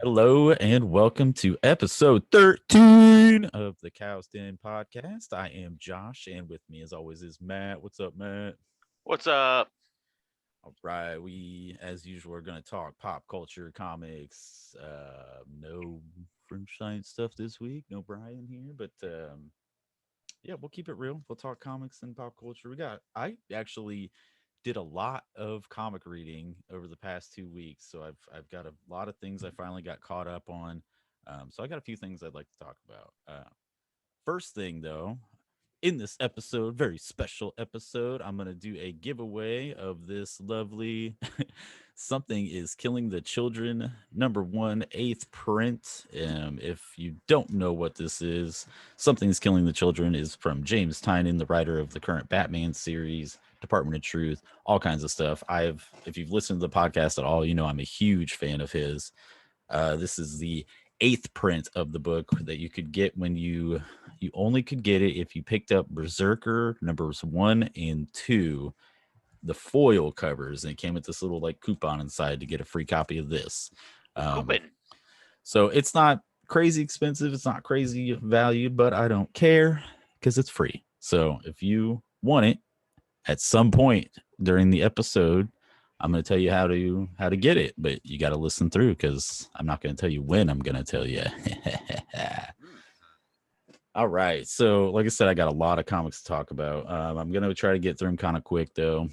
Hello and welcome to episode 13 of the Cows Den podcast. I am Josh, and with me, as always, is Matt. What's up, Matt? What's up? All right, we, as usual, are going to talk pop culture, comics. No French science stuff this week. No Brian here, but yeah, we'll keep it real. We'll talk comics and pop culture. I actually did a lot of comic reading over the past 2 weeks, so I've got a lot of things I finally got caught up on. So I got a few things I'd like to talk about. First thing though, in this episode, very special episode, I'm gonna do a giveaway of this lovely "Something Is Killing the Children" number one eighth print. If you don't know what this is, "Something Is Killing the Children" is from James Tynion, the writer of the current Batman series, Department of Truth, all kinds of stuff. If you've listened to the podcast at all, you know I'm a huge fan of his. This is the eighth print of the book that you could get when you only could get it if you picked up Berserker numbers 1 and 2, the foil covers, and it came with this little like coupon inside to get a free copy of this. Um, Coopin. so it's not crazy expensive, it's not crazy valued, but I don't care because it's free. So if you want it at some point during the episode, I'm going to tell you how to get it, but you got to listen through because I'm not going to tell you when I'm going to tell you. All right. So, like I said, I got a lot of comics to talk about. I'm going to try to get through them kind of quick, though.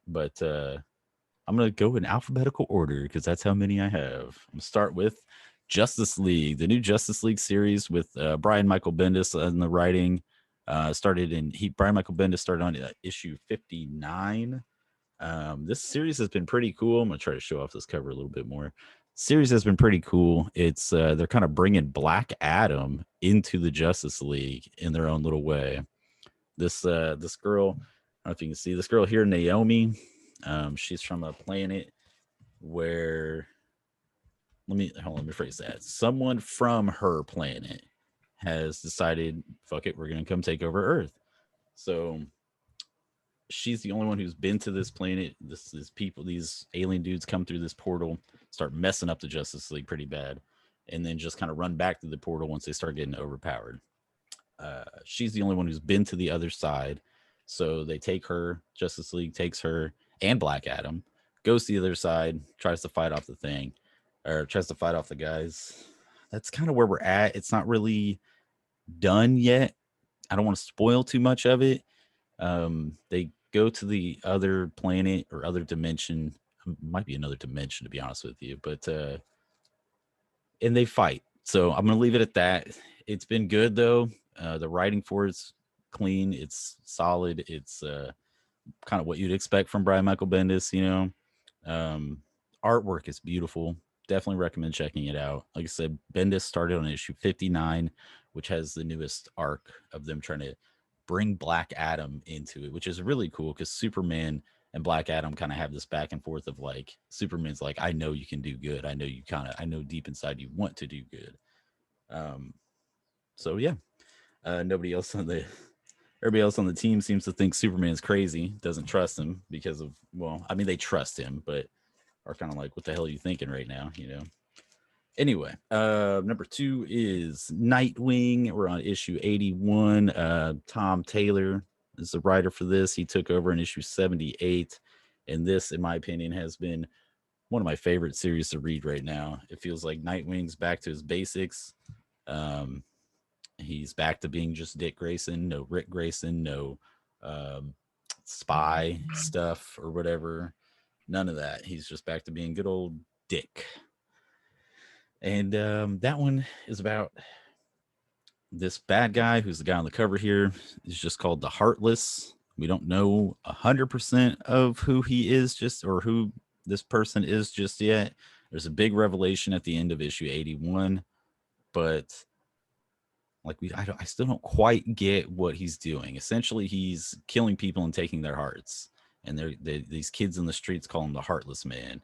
But I'm going to go in alphabetical order because that's how many I have. I'm going to start with Justice League, the new Justice League series with Brian Michael Bendis in the writing. Brian Michael Bendis started on issue 59. This series has been pretty cool. I'm gonna try to show off this cover a little bit more. Series has been pretty cool. It's they're kind of bringing Black Adam into the Justice League in their own little way. This girl, I don't know if you can see this girl here, Naomi. She's from a planet where let me phrase that. Someone from her planet has decided, fuck it, we're gonna come take over Earth. So she's the only one who's been to this planet. These alien dudes come through this portal, start messing up the Justice League pretty bad, and then just kind of run back through the portal once they start getting overpowered. She's the only one who's been to the other side, so they take her. Justice League takes her and Black Adam, goes to the other side, tries to fight off the thing, or tries to fight off the guys. That's kind of where we're at. It's not really done yet. I don't want to spoil too much of it. They go to the other planet or other dimension. Might be another dimension, to be honest with you, but and they fight. So I'm gonna leave it at that. It's been good though. The writing for it's clean. It's solid. It's kind of what you'd expect from Brian Michael Bendis. Um, artwork is beautiful. Definitely recommend checking it out. Like I said, Bendis started on issue 59, which has the newest arc of them trying to bring Black Adam into it, which is really cool because Superman and Black Adam kind of have this back and forth of like Superman's like, I know you can do good. I know deep inside you want to do good. Um, so yeah, nobody else on the everybody else on the team seems to think Superman's crazy, doesn't trust him because of, well, I mean, they trust him, but are kind of like, what the hell are you thinking right now? Anyway, number two is Nightwing. We're on issue 81. Tom Taylor is the writer for this. He took over in issue 78. And this, in my opinion, has been one of my favorite series to read right now. It feels like Nightwing's back to his basics. Um, he's back to being just Dick Grayson, no Rick Grayson, no um, spy stuff or whatever. None of that. He's just back to being good old Dick. And that one is about this bad guy who's the guy on the cover here. Is just called the Heartless. We don't know 100% of who he is just or who this person is just yet. There's a big revelation at the end of issue 81, but like I still don't quite get what he's doing. Essentially, he's killing people and taking their hearts. And these kids in the streets call him the Heartless Man.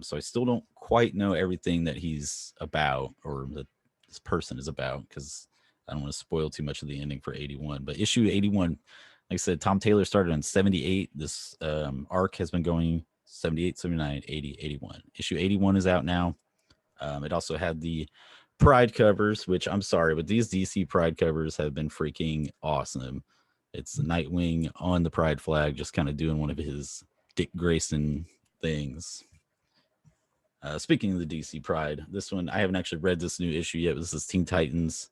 So I still don't quite know everything that he's about or that this person is about because I don't want to spoil too much of the ending for 81. But issue 81, like I said, Tom Taylor started on 78. This arc has been going 78, 79, 80, 81. Issue 81 is out now. It also had the Pride covers, which I'm sorry, but these DC Pride covers have been freaking awesome. It's Nightwing on the Pride flag, just kind of doing one of his Dick Grayson things. Speaking of the DC Pride, this one I haven't actually read this new issue yet. But this is Teen Titans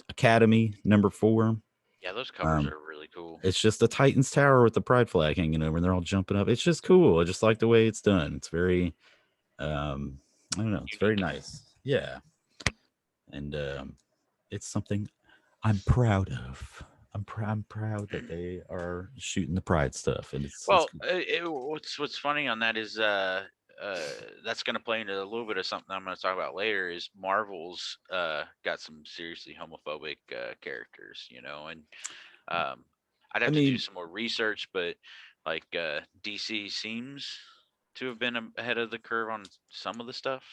Academy #4. Yeah, those covers Um, are really cool. it's just the Titans Tower with the Pride flag hanging over, and they're all jumping up. It's just cool. I just like the way it's done. It's very, I don't know, it's very Unique. nice. Yeah, and it's something I'm proud of. I'm proud that they are shooting the Pride stuff, and it's Well, cool. what's funny on that is uh, that's going to play into a little bit of something I'm going to talk about later. Is Marvel's got some seriously homophobic characters, you know, and um, I'd I have to do mean, some more research, but like DC seems to have been ahead of the curve on some of the stuff.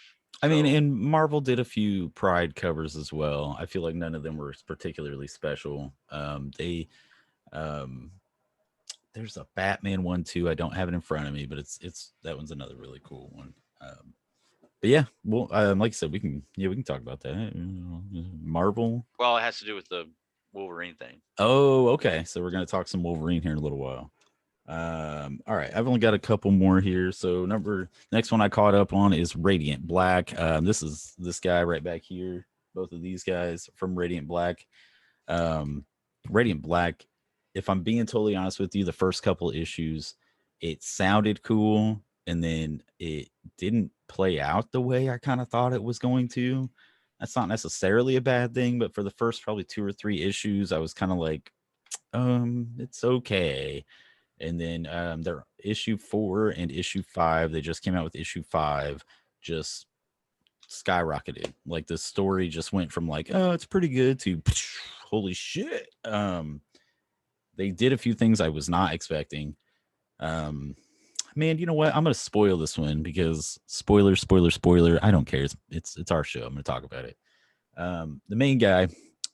So and Marvel did a few Pride covers as well. I feel like none of them were particularly special. They um, there's a Batman one too. I don't have it in front of me, but it's that one's another really cool one. But yeah, well, like I said, we can talk about that. Marvel. well, it has to do with the Wolverine thing. Oh, okay. So we're gonna talk some Wolverine here in a little while. All right, I've only got a couple more here. So next one I caught up on is Radiant Black. This is this guy right back here. Both of these guys from Radiant Black. Um, Radiant Black. If I'm being totally honest with you, the first couple issues, it sounded cool, and then it didn't play out the way I kind of thought it was going to. That's not necessarily a bad thing, but for the first probably 2 or 3 issues, I was kind of like, it's okay. And then their issue 4 and issue 5, they just came out with issue 5, just skyrocketed. Like the story just went from like, oh, it's pretty good to holy shit. They did a few things I was not expecting. Um, man, you know what? I'm gonna spoil this one because spoiler, spoiler, spoiler. I don't care. It's our show. I'm gonna talk about it. The main guy,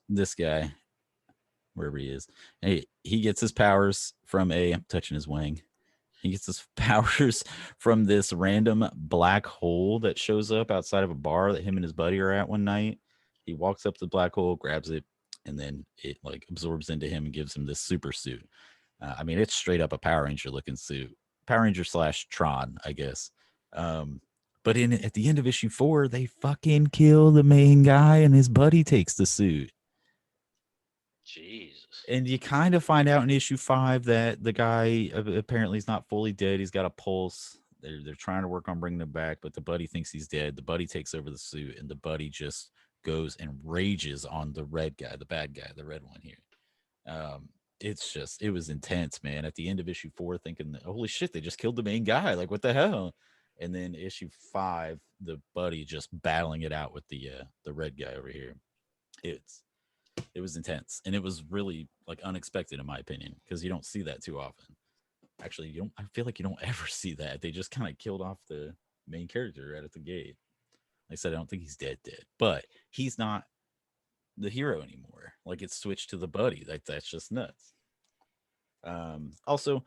this guy, wherever he is, hey, he gets his powers from a. I'm touching his wang. He gets his powers from this random black hole that shows up outside of a bar that him and his buddy are at one night. He walks up to the black hole, grabs it, and then it like absorbs into him and gives him this super suit. It's straight up a Power Ranger looking suit, Power Ranger slash Tron, I guess. Um, but in at the end of issue 4, they fucking kill the main guy, and his buddy takes the suit. Jesus. And you kind of find out in issue 5 that the guy apparently is not fully dead. He's got a pulse. They're trying to work on bringing him back, but the buddy thinks he's dead. The buddy takes over the suit, and the buddy just goes and rages on the red guy, the bad guy, the red one here. Um, it was intense, man. At the end of issue 4, thinking, holy shit, they just killed the main guy. Like, what the hell? And then issue 5, the buddy just battling it out with the red guy over here. It's it was intense, and it was really like unexpected in my opinion because you don't see that too often. Actually, you don't. I feel like you don't ever see that. They just kind of killed off the main character right at the gate. Like I said, I don't think he's dead, but he's not the hero anymore. Like it's switched to the buddy. Like that's just nuts. Also,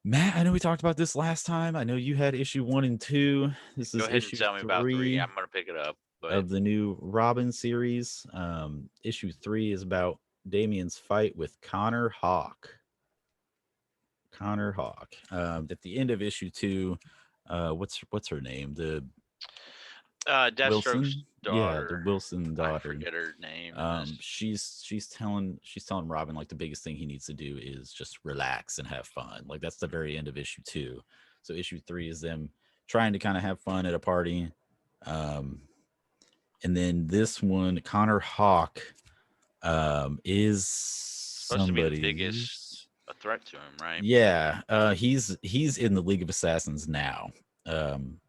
Matt, I know we talked about this last time. I know you had issue 1 and 2. This Go is ahead and issue tell me about three. three I'm gonna pick it up. Go ahead. of the new Robin series. Issue 3 is about Damien's fight with Connor Hawk. Connor Hawk. At the end of issue 2, what's her name? The Deathstroke's Wilson? Yeah, the daughter. Wilson I daughter. forget her name in this. She's telling Robin like the biggest thing he needs to do is just relax and have fun. Like that's the very end of issue 2. So issue 3 is them trying to kind of have fun at a party. Um, and then this one, Connor Hawk, is Supposed to be the biggest somebody's. a threat to him, right? Yeah, he's in the League of Assassins now, um,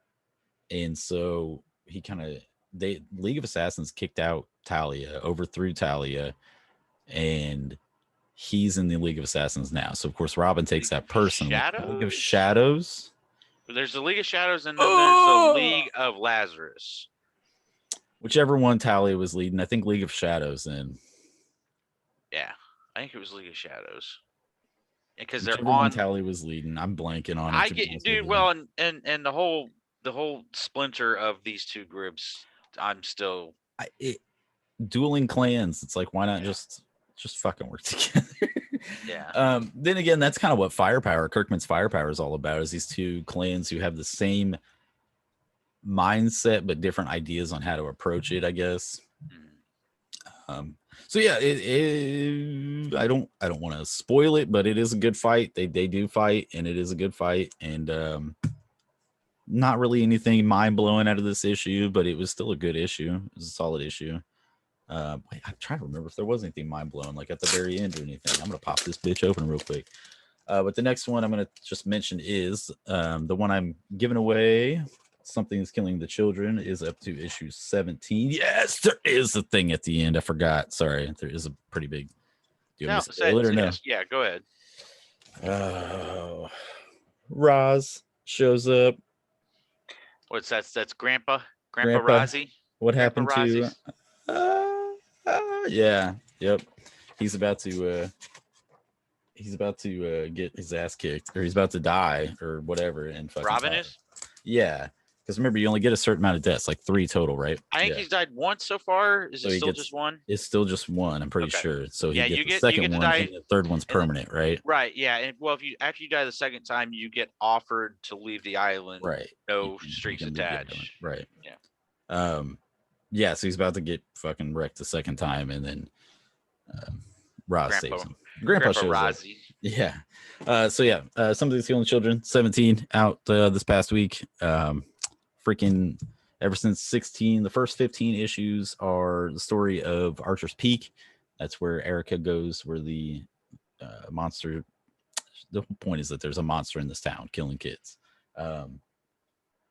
and so he kind of they League of Assassins kicked out Talia, overthrew Talia, and he's in the League of Assassins now. So of course Robin takes League that of personally. League of Shadows. Shadows. There's the League of Shadows, and then there's the Oh! League of Lazarus. Whichever one Talia was leading, I think League of Shadows. Then Yeah, I think it was League of Shadows because they're whichever one on. Talia was leading, I'm blanking on it I to be get, honest with dude. you. Well, and the whole the whole splinter of these two groups, I'm still Dueling clans. It's like, why not yeah just fucking work together? yeah Then again, that's kind of what Firepower, Kirkman's Firepower, is all about. Is these two clans who have the same mindset but different ideas on how to approach it, I guess. mm, So yeah, I don't want to spoil it, but it is a good fight. They do fight, and it is a good fight, and not really anything mind blowing out of this issue, but it was still a good issue. It was a solid issue. Wait, I'm trying to remember if there was anything mind blowing, like at the very end or anything. I'm gonna pop this bitch open real quick. But the next one I'm gonna just mention is the one I'm giving away. Something is killing the children is up to issue 17. Yes, there is a thing at the end. I forgot. Sorry, there is a pretty big. Do you no want me to spoil it or no? yeah, go ahead. Oh, Roz shows up. What's that's Grandpa Grandpa, Rozzy. what Grandpa happened to? Rozzy's. Yeah, yep. He's about to get his ass kicked, or he's about to die, or whatever. And fucking Robin is. yeah, because remember, you only get a certain amount of deaths, like 3 total, right? I think Yeah. he's died once so far. Is So it he still gets just one? It's still just one. I'm pretty Okay. sure. So he Yeah, gets you the get second to one, die, and the third one's and permanent, right? right. Yeah, and well, after you die the second time, you get offered to leave the island. Right. No You strings can leave the island. attached. Right. Yeah. Yeah. So he's about to get fucking wrecked the second time, and then Roz saves him. Grandpa shows up. Rozzy. Yeah. So yeah, Something's Killing Children, 17 out this past week. Freaking ever since 16, the first 15 issues are the story of Archer's Peak. That's where Erica goes, where the monster. The whole point is that there's a monster in this town killing kids.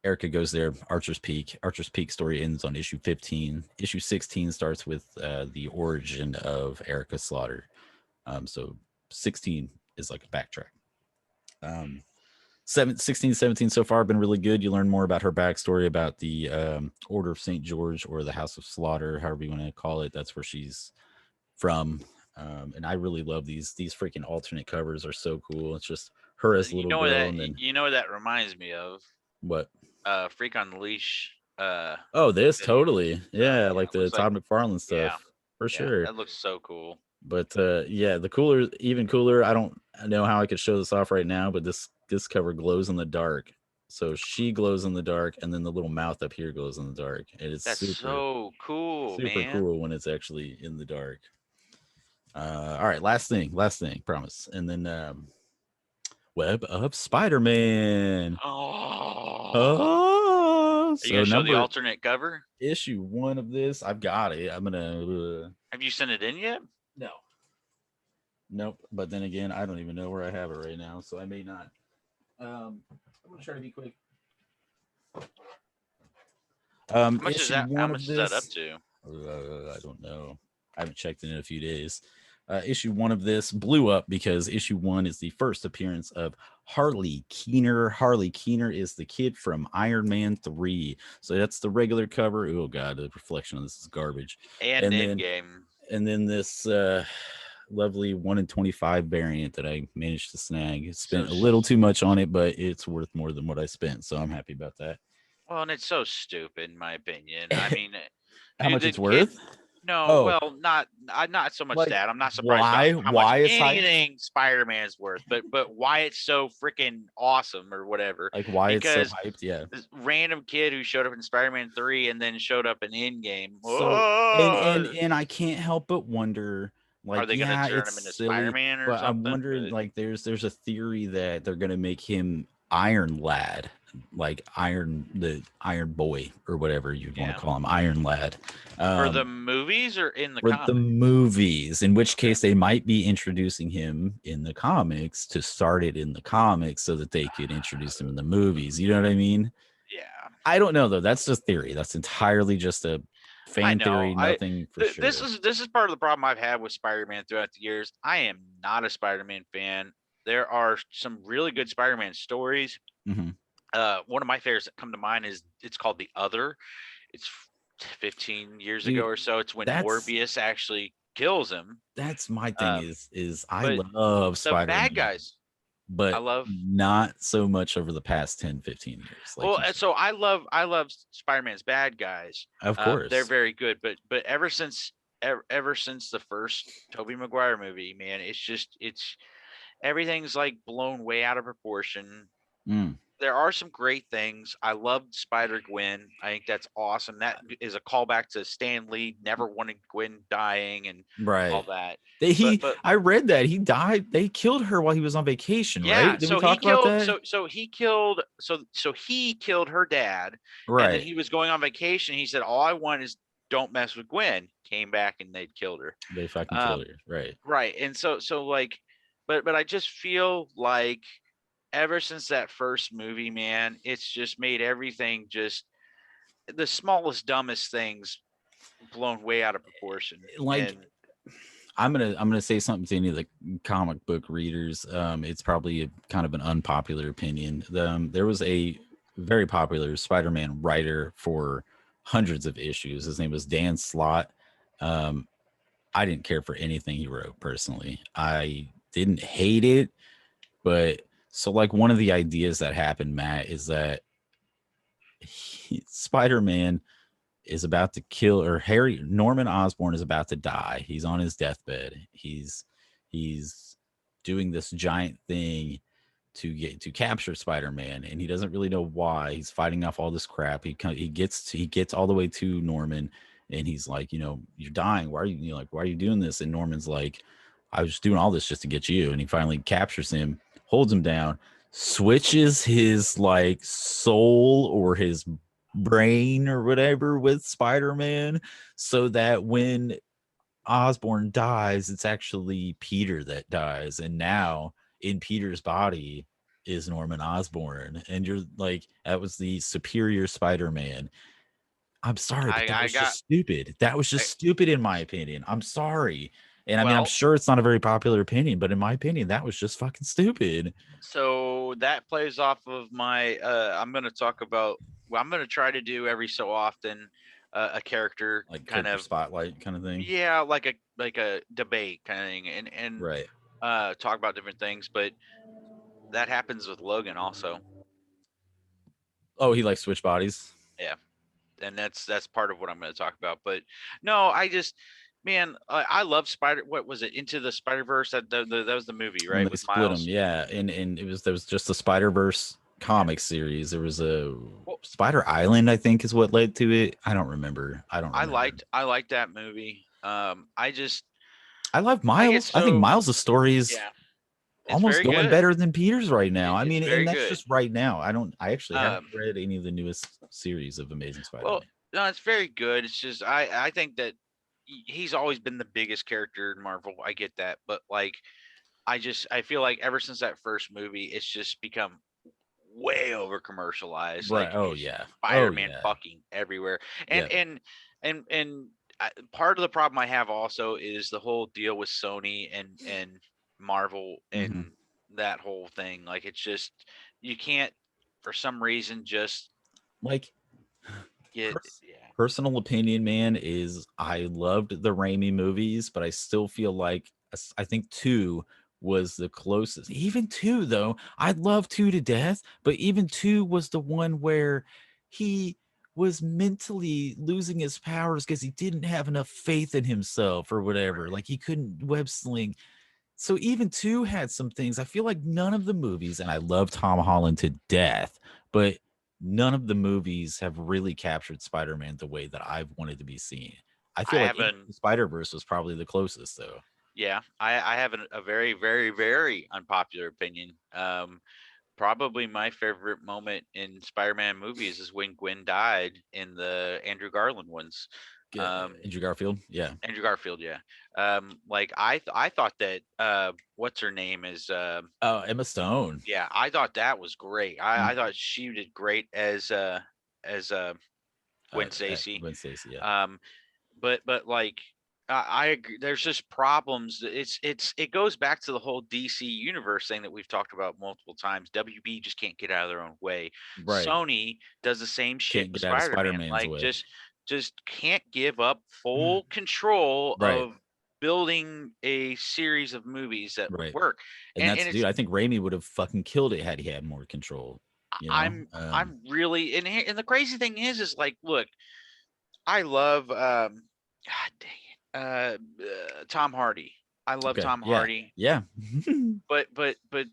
Erica goes there. Archer's Peak. Archer's Peak story ends on issue 15. Issue 16 starts with the origin of Erica Slaughter. So 16 is like a backtrack. 16, 17 so far have been really good. You learn more about her backstory, about the Order of St. George, or the House of Slaughter, however you want to call it. That's where she's from. And I really love these freaking alternate covers are so cool. It's just her as a little girl, and then You know what that reminds me of? what? Freak on the Leash. Oh, this Video. totally. Yeah, like the looks Todd McFarlane stuff. Yeah, For sure. that looks so cool. But yeah, the cooler, even cooler. I don't know how I could show this off right now, but this cover glows in the dark. So she glows in the dark, and then the little mouth up here glows in the dark. And it's That's super, so cool, super man. cool when it's actually in the dark. All right, last thing, promise. And then Web of Spider-Man. Oh. Are you gonna show the alternate cover? Issue 1 of this. I've got it. I'm gonna. Have you sent it in yet? No. Nope. But then again, I don't even know where I have it right now, so I may not. I'm gonna try to be quick. How much is that? How much is that up to? I don't know. I haven't checked in a few days. Issue 1 of this blew up because issue 1 is the first appearance of Harley Keener. Harley Keener is the kid from Iron Man 3. So that's the regular cover. Oh god, the reflection on this is garbage. And Endgame. And then this lovely 1 in 25 variant that I managed to snag. Spent a little too much on it, but it's worth more than what I spent, so I'm happy about that. Well, and it's so stupid in my opinion. I mean, how much it's worth? No, well, not so much like, that. I'm not surprised about how why much is anything Spider-Man's worth, but why it's so freaking awesome or whatever. Like why it's so hyped, yeah. This random kid who showed up in Spider-Man 3 and then showed up in Endgame. So and I can't help but wonder, like, are they gonna turn him into Spider-Man or something? I'm wondering, like, there's a theory that they're gonna make him Iron Lad, like the Iron Boy or whatever you want to call him, Iron Lad. For the movies or in the comics? The movies, in which case they might be introducing him in the comics to start it in the comics so that they could introduce him in the movies. You know what I mean? Yeah. I don't know though. That's just theory. That's entirely just a fan theory. Nothing for sure. This is part of the problem I've had with Spider-Man throughout the years. I am not a Spider-Man fan. There are some really good Spider-Man stories. Mm-hmm. One of my favorites that come to mind is it's called The Other. It's 15 years ago or so. It's when Morbius actually kills him. That's my thing. Is I love Spider-Man. The bad guys. I but love. not so much over the past 10, 15 years, like Well, you said. so I love Spider-Man's bad guys. Of They're course. very good, but ever since the first Tobey Maguire movie, man, it's everything's like blown way out of proportion. Mm, There are some great things. I loved Spider Gwen. I think that's awesome. That is a callback to Stan Lee never wanted Gwen dying and all right. that. They, But he, I read that he died. They killed her while he was on vacation, yeah, right? Did we so he talk about killed that? so he killed her dad, and then Right. he was going on vacation. He said, "All I want is don't mess with Gwen." Came back and they'd killed her. They fucking killed Um, her. Right. right, and so like, but I just feel like ever since that first movie, man, it's just made everything just the smallest, dumbest things blown way out of proportion. Like, And I'm gonna say something to any of the comic book readers. It's probably kind of an unpopular opinion. There was a very popular Spider-Man writer for hundreds of issues. His name was Dan Slott. Um, I didn't care for anything he wrote personally. I didn't hate it, but so like one of the ideas that happened, Matt, is that Spider-Man is about to kill, or Harry Norman Osborn is about to die. He's on his deathbed. He's doing this giant thing to capture Spider-Man, and he doesn't really know why. He's fighting off all this crap. He gets all the way to Norman, and he's like, you're dying. Why are you, like, why are you doing this? And Norman's like, I was doing all this just to get you. And he finally captures him, holds him down, switches his like soul or his brain or whatever with Spider-Man, so that when Osborn dies, it's actually Peter that dies. And now in Peter's body is Norman Osborn. And you're like, that was the superior Spider-Man. I'm sorry, but that I was got just stupid. That was I, just stupid in my opinion. I'm sorry. And I mean, I'm well, sure it's not a very popular opinion, but in my opinion, that was just fucking stupid. so that plays off of my. I'm going to talk about. Well, I'm going to try to do every so often a character Like kind character of, spotlight kind of thing. yeah, like a debate kind of thing, and Right. talk about different things. But that happens with Logan also. Oh, he like switch bodies. Yeah, and that's part of what I'm going to talk about. But no, I just, man, I love Spider. What was it? Into the Spider Verse. That was the movie, When right? they With split them, Miles. yeah. And there was just a Spider Verse Yeah. comic series. There was a Well, Spider Island, I think, is what led to it. I don't remember. I don't remember. I liked that movie. I love I get Miles. I think so Miles' story is yeah, it's almost very going good. better than Peter's right now. I It's mean, and very that's good. just right now. I actually haven't Um, read any of the newest series of Amazing well, Spider-Man. no, it's very good. It's just I think that he's always been the biggest character in Marvel. I get that, but like I feel like ever since that first movie, it's just become way over commercialized. Right. Like Oh it's yeah. Oh Spider-Man yeah. fucking everywhere, and Yeah. and and part of the problem I have also is the whole deal with Sony and Marvel Hmm. and that whole thing. Like it's just you can't for some reason just Like get pers- yeah. personal opinion, man, is I loved the Raimi movies, but I still feel like I think two was the closest. Even two, though, I love two to death, but even two was the one where he was mentally losing his powers because he didn't have enough faith in himself or whatever. Right. Like he couldn't web sling. So even two had some things. I feel like none of the movies, and I love Tom Holland to death, but none of the movies have really captured Spider-Man the way that I've wanted to be seen. I I feel like haven't. Spider-Verse was probably the closest though. Yeah, I have a very very unpopular opinion. Probably my favorite moment in Spider-Man movies is when Gwen died in the Andrew Garland ones. Um, Andrew Garfield, yeah. Andrew Garfield, yeah. Like I thought that what's her name is Oh, Emma Stone. yeah, I thought that was great. Mm. I thought she did great as Gwen Stacy. Gwen Stacy, yeah. Um, but like I agree. There's just problems. It goes back to the whole DC universe thing that we've talked about multiple times. WB just can't get out of their own way. Right. Sony does the same shit Can't with get out of Spider-Man. Spider-Man's Like way. just can't give up full control Right. of. building a series of movies that would Right. work. And And that's, dude, it's I think Raimi would have fucking killed it had he had more control. You know, I'm really and the crazy thing is like, look, I love God dang it, Tom Hardy. I love okay, Tom yeah, Hardy. yeah, But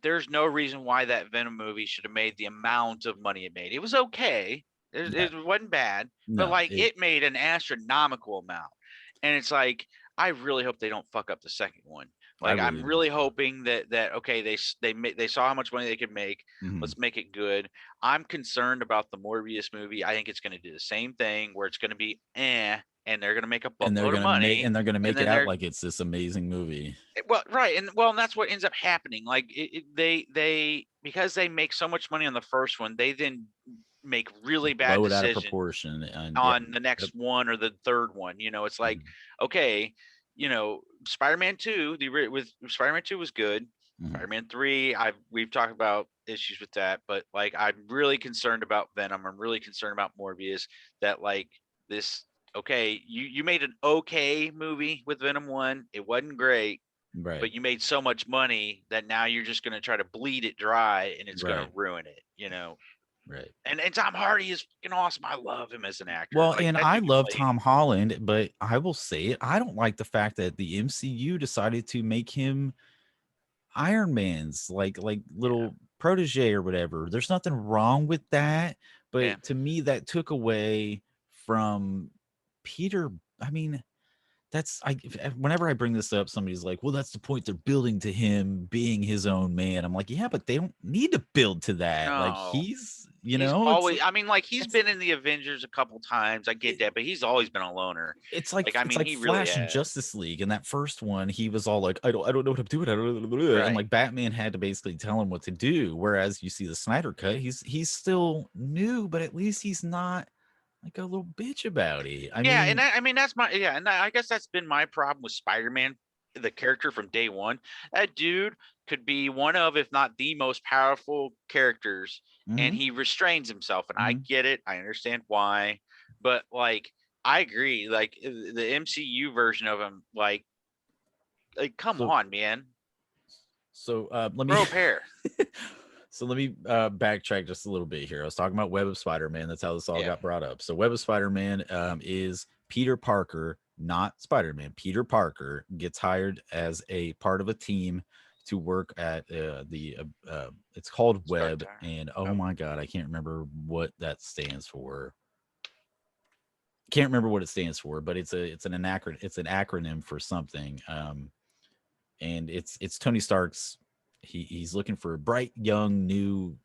there's no reason why that Venom movie should have made the amount of money it made. It was okay. yeah. It wasn't bad, but No, like it made an astronomical amount. And it's like I really hope they don't fuck up the second one. I Like really I'm do really too. hoping that okay, they saw how much money they could make. Mhm. Let's make it good. I'm concerned about the Morbius movie. I think it's going to do the same thing where it's going to be and they're going to make a buttload of money They're gonna and make then it out they're like it's this amazing movie. well, right, and that's what ends up happening. Like they because they make so much money on the first one, they then make really bad Blow it out of decisions proportion, and yeah, on the yep. next one or the third one. It's like, Mhm, okay, Spider-Man 2, with Spider-Man 2 was good. mhm. Spider-Man 3, we've talked about issues with that, but like I'm really concerned about Venom. I'm really concerned about Morbius that like this okay, you made an okay movie with Venom 1. It wasn't great, Right, but you made so much money that now you're just going to try to bleed it dry and it's going to right, ruin it. right. And Tom Hardy is fucking awesome. I love him as an actor. Well, Like and that I dude can love play Tom anything. Holland, but I will say it, I don't like the fact that the MCU decided to make him Iron Man's like Yeah. little protege or whatever. There's nothing wrong with that, Yeah. but to me that took away from Peter. I mean, that's whenever I bring this up, somebody's like, "Well, that's the point. They're building to him being his own man." I'm like, "Yeah, but they don't need to build to that. Like No. he's, He's it's always I mean like he's it's been in the Avengers a couple times. I get that, but he's always been a loner. Like I it's mean like he really Flash in has. Justice League. In that first one, he was all like, I don't know what I'm doing. I don't know. And Right. like Batman had to basically tell him what to do. Whereas you see the Snyder cut, he's still new, but at least he's not like a little bitch about it. I Yeah, and mean, I mean that's my yeah, and I guess that's been my problem with Spider-Man, the character from day one. That dude could be one of, if not the most powerful characters, and mhm, he restrains himself. And I mhm. get it, I understand why, but like I agree, like the MCU version of him, like come So on, man, let me grow a pair. so let me backtrack just a little bit here. I was talking about Web of Spider-Man. That's how this all Yeah, got brought up. So Web of Spider-Man is Peter Parker, not Spider-Man. Peter Parker gets hired as a part of a team to work at it's called Stark Web, Tire. and oh Oh, my god, I can't remember what that stands for. Can't remember what it stands for, but it's an acronym for something. And it's Tony Stark's. He's looking for bright, young, new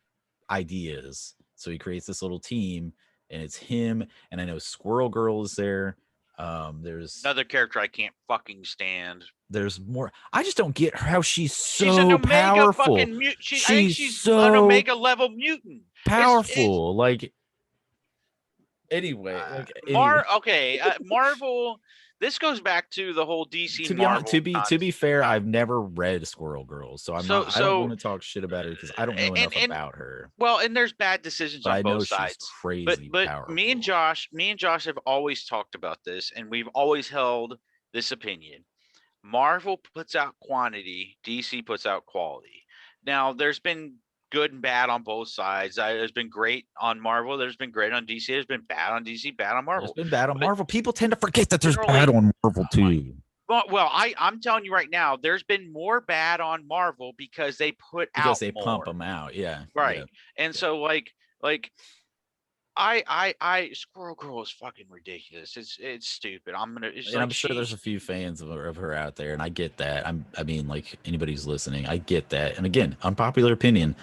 ideas. So he creates this little team, and it's him. And I know Squirrel Girl is there. Um, there's another character I can't fucking stand. there's more. I just don't get how she's She's an so omega powerful. fucking mute. I think She's she's an so omega level mutant. It's powerful. Like anyway, Okay, Marvel. This goes back to the whole DC to be honest, Marvel to be fair, con. I've never read Squirrel Girl, so So I don't so want to talk shit about her because I don't know enough and about her. well, and there's bad decisions But on I both know she's sides. But crazy but powerful. Me and Josh have always talked about this, and we've always held this opinion. Marvel puts out quantity, DC puts out quality. Now, there's been good and bad on both sides. There's been great on Marvel. There's been great on DC. There's been bad on DC, bad on There's Marvel. been bad on But Marvel. People tend to forget that there's bad generally, on Marvel oh my, too. well, I'm telling you right now, there's been more bad on Marvel because they put Because out they pump more, them out. Yeah. Yeah. right? And Yeah. so like I Squirrel Girl is fucking ridiculous. It's stupid. It's And like I'm sure there's a few fans of her out there, and I get that. I mean, like anybody who's listening, I get that. And again, unpopular opinion.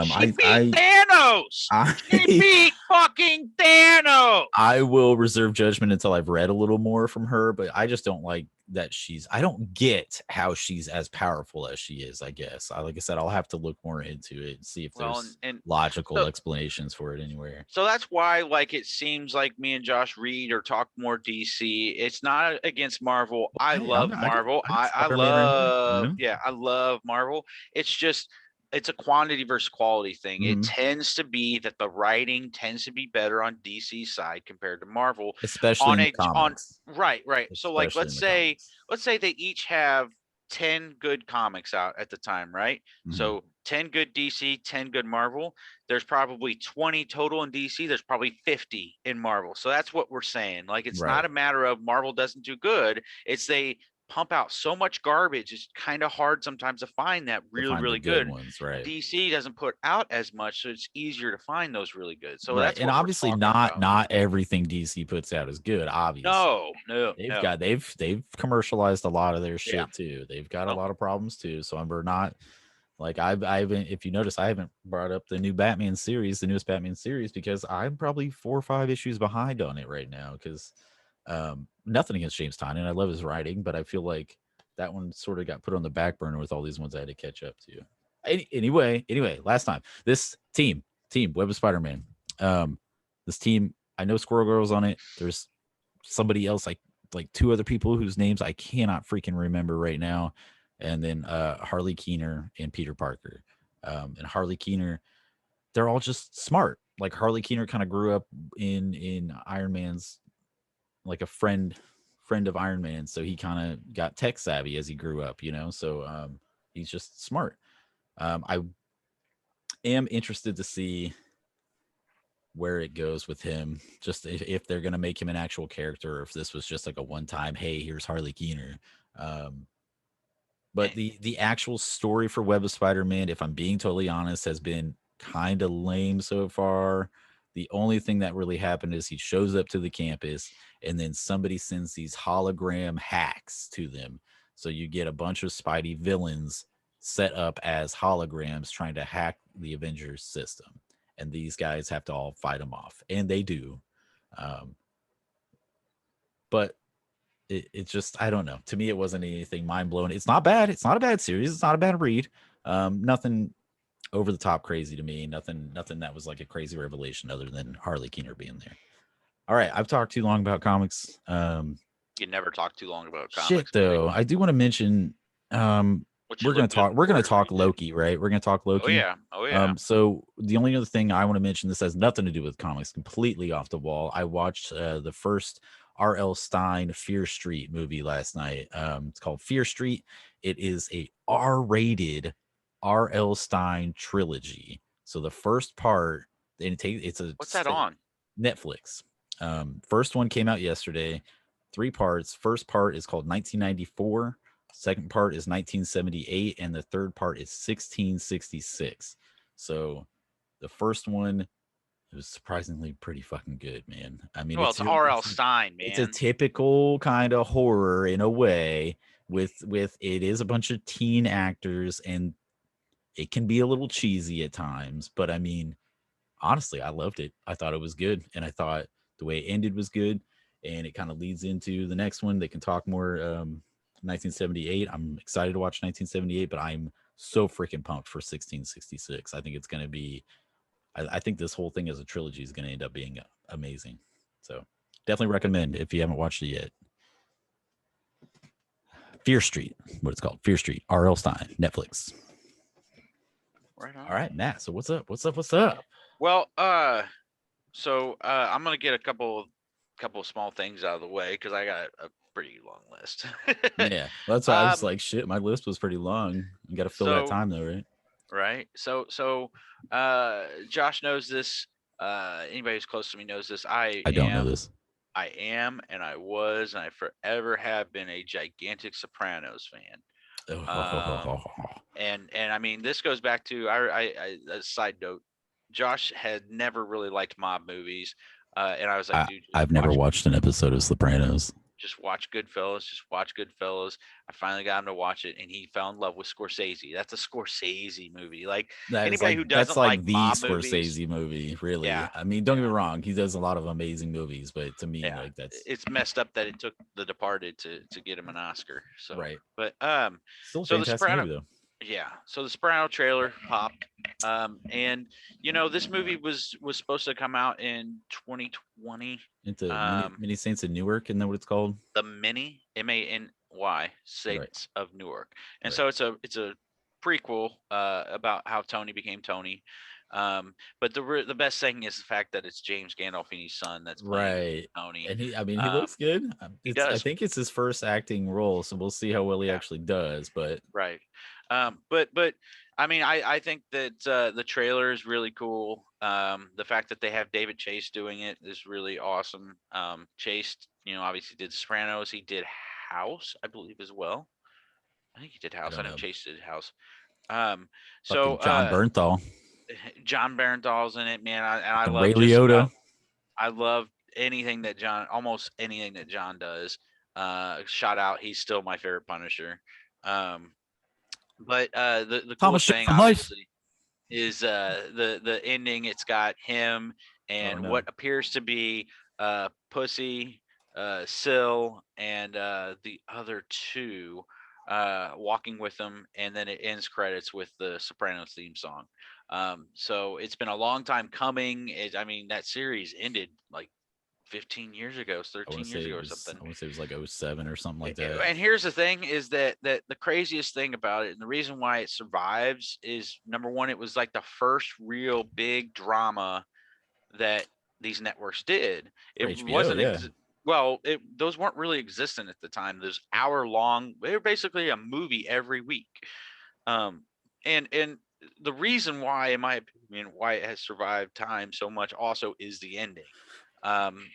she beat Thanos. She I beat fucking Thanos. I will reserve judgment until I've read a little more from her, but I just don't like that I don't get how she's as powerful as she is, I guess. Like I said, I'll have to look more into it and see if Well, there's and logical so explanations for it anywhere. so that's why like it seems like me and Josh read or talk more DC. It's not against Marvel. Well, I hey, love I got Marvel. Spider-Man right here, you know? I love Marvel. It's just it's a quantity versus quality thing. It Mhm. tends to be that the writing tends to be better on DC side compared to Marvel. Especially On in the a on comics. right. So like Especially in the comics. let's say they each have 10 good comics out at the time, right? Mhm. So 10 good DC, 10 good Marvel. There's probably 20 total in DC. There's probably 50 in Marvel. So that's what we're saying. Like it's not Right. a matter of Marvel doesn't do good. It's they pump out so much garbage. It's kind of hard sometimes to find that To really, find the really good good. ones, right. DC doesn't put out as much, so it's easier to find those really good. So Right. that's And what we're obviously talking not about. everything DC puts out is good, obviously. No, no, They've no. got they've commercialized a lot of their Yeah. shit too. They've got a Oh, lot of problems too. So we're not like I haven't, if you notice, I haven't brought up the new Batman series, the newest Batman series, because I'm probably 4 or 5 issues behind on it right now. Because nothing against James Tynion, I love his writing, but I feel like that one sort of got put on the back burner with all these ones I had to catch up to. Anyway, last time this team Web of Spider-Man, this team, I know Squirrel Girl's on it. There's somebody else, like two other people whose names I cannot freaking remember right now, and then Harley Keener and Peter Parker. And Harley Keener, they're all just smart. Like Harley Keener kind of grew up in Iron Man's, like a friend of Iron Man, so he kind of got tech savvy as he grew up, you know. So he's just smart. I am interested to see where it goes with him. Just if they're gonna make him an actual character, or if this was just like a one time, hey, here's Harley Keener. Um, but and the actual story for Web of Spider-Man, if I'm being totally honest, has been kind of lame so far. The only thing that really happened is he shows up to the campus and then somebody sends these hologram hacks to them. So you get a bunch of Spidey villains set up as holograms trying to hack the Avengers system. And these guys have to all fight them off. And they do. Um, but it just, I don't know. To me, it wasn't anything mind blowing. It's not bad. It's not a bad series. It's not a bad read. Nothing over the top crazy to me. Nothing that was like a crazy revelation other than Harley Keener being there. All right, I've talked too long about comics. you never talk too long about Shit comics, buddy. though, I do want to mention. What you looking We're gonna forward to talk reading? Loki, right? We're gonna talk Oh Loki. yeah. Oh yeah. So the only other thing I want to mention, this has nothing to do with comics, completely off the wall. I watched the first R.L. Stein Fear Street movie last night. It's called Fear Street. It is a R-rated R.L. Stein trilogy. So the first part, and it's a What's that on? Netflix. First one came out yesterday. 3 parts. First part is called 1994. Second part is 1978, and the third part is 1666. So the first one, it was surprisingly pretty fucking good, man. I mean, Well, it's R.L. Stein, it's a man. typical kind of horror in a way. With it is a bunch of teen actors, and it can be a little cheesy at times, but I mean, honestly, I loved it. I thought it was good, and I thought the way it ended was good, and it kind of leads into the next one. They can talk more. 1978. I'm excited to watch 1978, but I'm so freaking pumped for 1666. I think it's going to be. I think this whole thing as a trilogy is going to end up being amazing. So definitely recommend if you haven't watched it yet. Fear Street, what it's called. Fear Street. R.L. Stein, Netflix. Right All on. right, Matt. So what's up? What's up? What's up? Well, I'm gonna get a couple of small things out of the way because I got a pretty long list. Yeah, well, that's why I was um, like, shit. My list was pretty long. You got to fill that so time though, right? right, Josh knows this. Anybody who's close to me knows this. I don't know this. I am, and I was, and I forever have been a gigantic Sopranos fan. Um, and I mean, this goes back to a side note. Josh had never really liked mob movies, and I was like, dude, I've never watched an episode of Sopranos. just watch Goodfellas, just watch Goodfellas. I finally got him to watch it, and he fell in love with Scorsese. That's a Scorsese movie. Like anybody who That's doesn't like like the mob movies, Scorsese movie, really. yeah, I mean, don't get yeah, me wrong, he does a lot of amazing movies, but to me, yeah. like that's It's messed up that it took The Departed to get him an Oscar. So, right. but Still a so the fantastic Soprano, movie though. yeah. So the Soprano trailer popped, and this movie was supposed to come out in 2020. Into Um, Many Saints of Newark, isn't that what it's called? the Many Many Right, Saints of Newark, and right. so it's a prequel about how Tony became Tony. But the best thing is the fact that it's James Gandolfini's son that's playing Right. Tony. And I mean, he Um, looks good. he I does. think it's his first acting role, so we'll see how well he Yeah. actually does. But Right. But I mean, I think that the trailer is really cool. The fact that they have David Chase doing it is really awesome. Chase, obviously did Sopranos. He did House, I believe, as well. I think he did I House. I don't know know. Chase did House. Um, so Fucking John Bernthal, John Barenthal's in it, man. And I fucking love Ray just Liotta. about I love almost anything that John does. Shout out, he's still my favorite Punisher. Um, but the Thomas coolest Shaw thing, from Life. obviously, is the ending. It's got him Oh and no. what appears to be Pussy, Syl, and the other two walking with them, and then it ends credits with the Sopranos theme song. So it's been a long time coming. I mean, that series ended like 15 years ago, I want 13 to years say ago it or was. something. I want to say it was like '07 or something like that. And here's the thing is that the craziest thing about it, and the reason why it survives, is number one, it was like the first real big drama that these networks did. For It HBO, wasn't yeah. well, those weren't really existent at the time. Those hour long, they were basically a movie every week. um and the reason why, in my opinion, why it has survived time so much also is the ending. And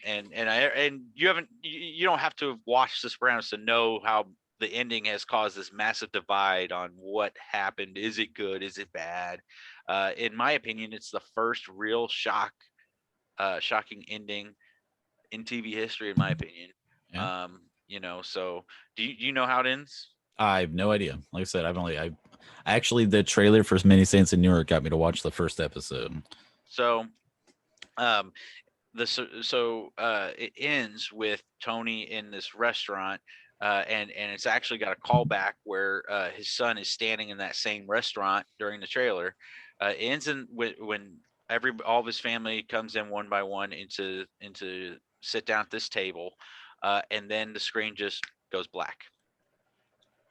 you don't have to have watched The Sopranos to know how the ending has caused this massive divide on what happened. Is it good? Is it bad? In my opinion, it's the first real shocking ending in TV history, in my opinion. Yeah. So do you know how it ends? I have no idea. Like I said, I actually the trailer for Many Saints in Newark got me to watch the first episode. So um it ends with Tony in this restaurant, and it's actually got a callback where his son is standing in that same restaurant during the trailer. It ends when all of his family comes in one by one into sit down at this table, and then the screen just goes black.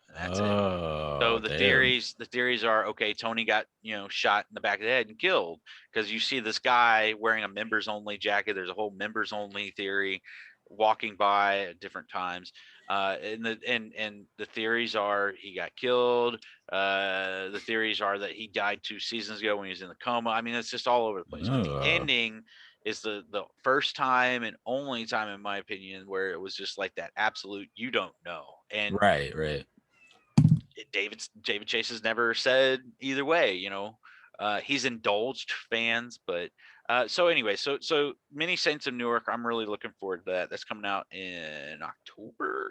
And that's it. So Oh the damn! theories are, okay, Tony got, shot in the back of the head and killed, because you see this guy wearing a members only jacket. There's a whole members only theory walking by at different times. And the theories are he got killed. The theories are that he died 2 seasons ago when he was in the coma. I mean, it's just all over the place. But the Oh, ending is the first time and only time, in my opinion, where it was just like that absolute you don't know. And right, right. David Chase has never said either way. He's indulged fans, but so anyway, so Many Saints of Newark. I'm really looking forward to that. That's coming out in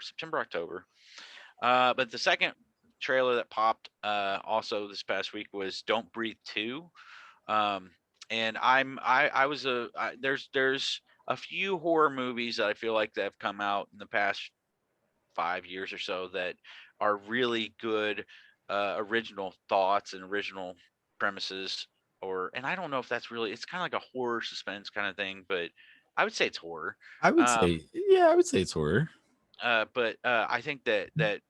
September, October. But the second trailer that popped also this past week was Don't Breathe 2. Um, and I was there's a few horror movies that I feel like that have come out in the past 5 years or so that are really good original thoughts and original premises. And I don't know if that's really, it's kind of like a horror suspense kind of thing, but I would say it's horror. I would um say, yeah, I would say it's horror. but I think that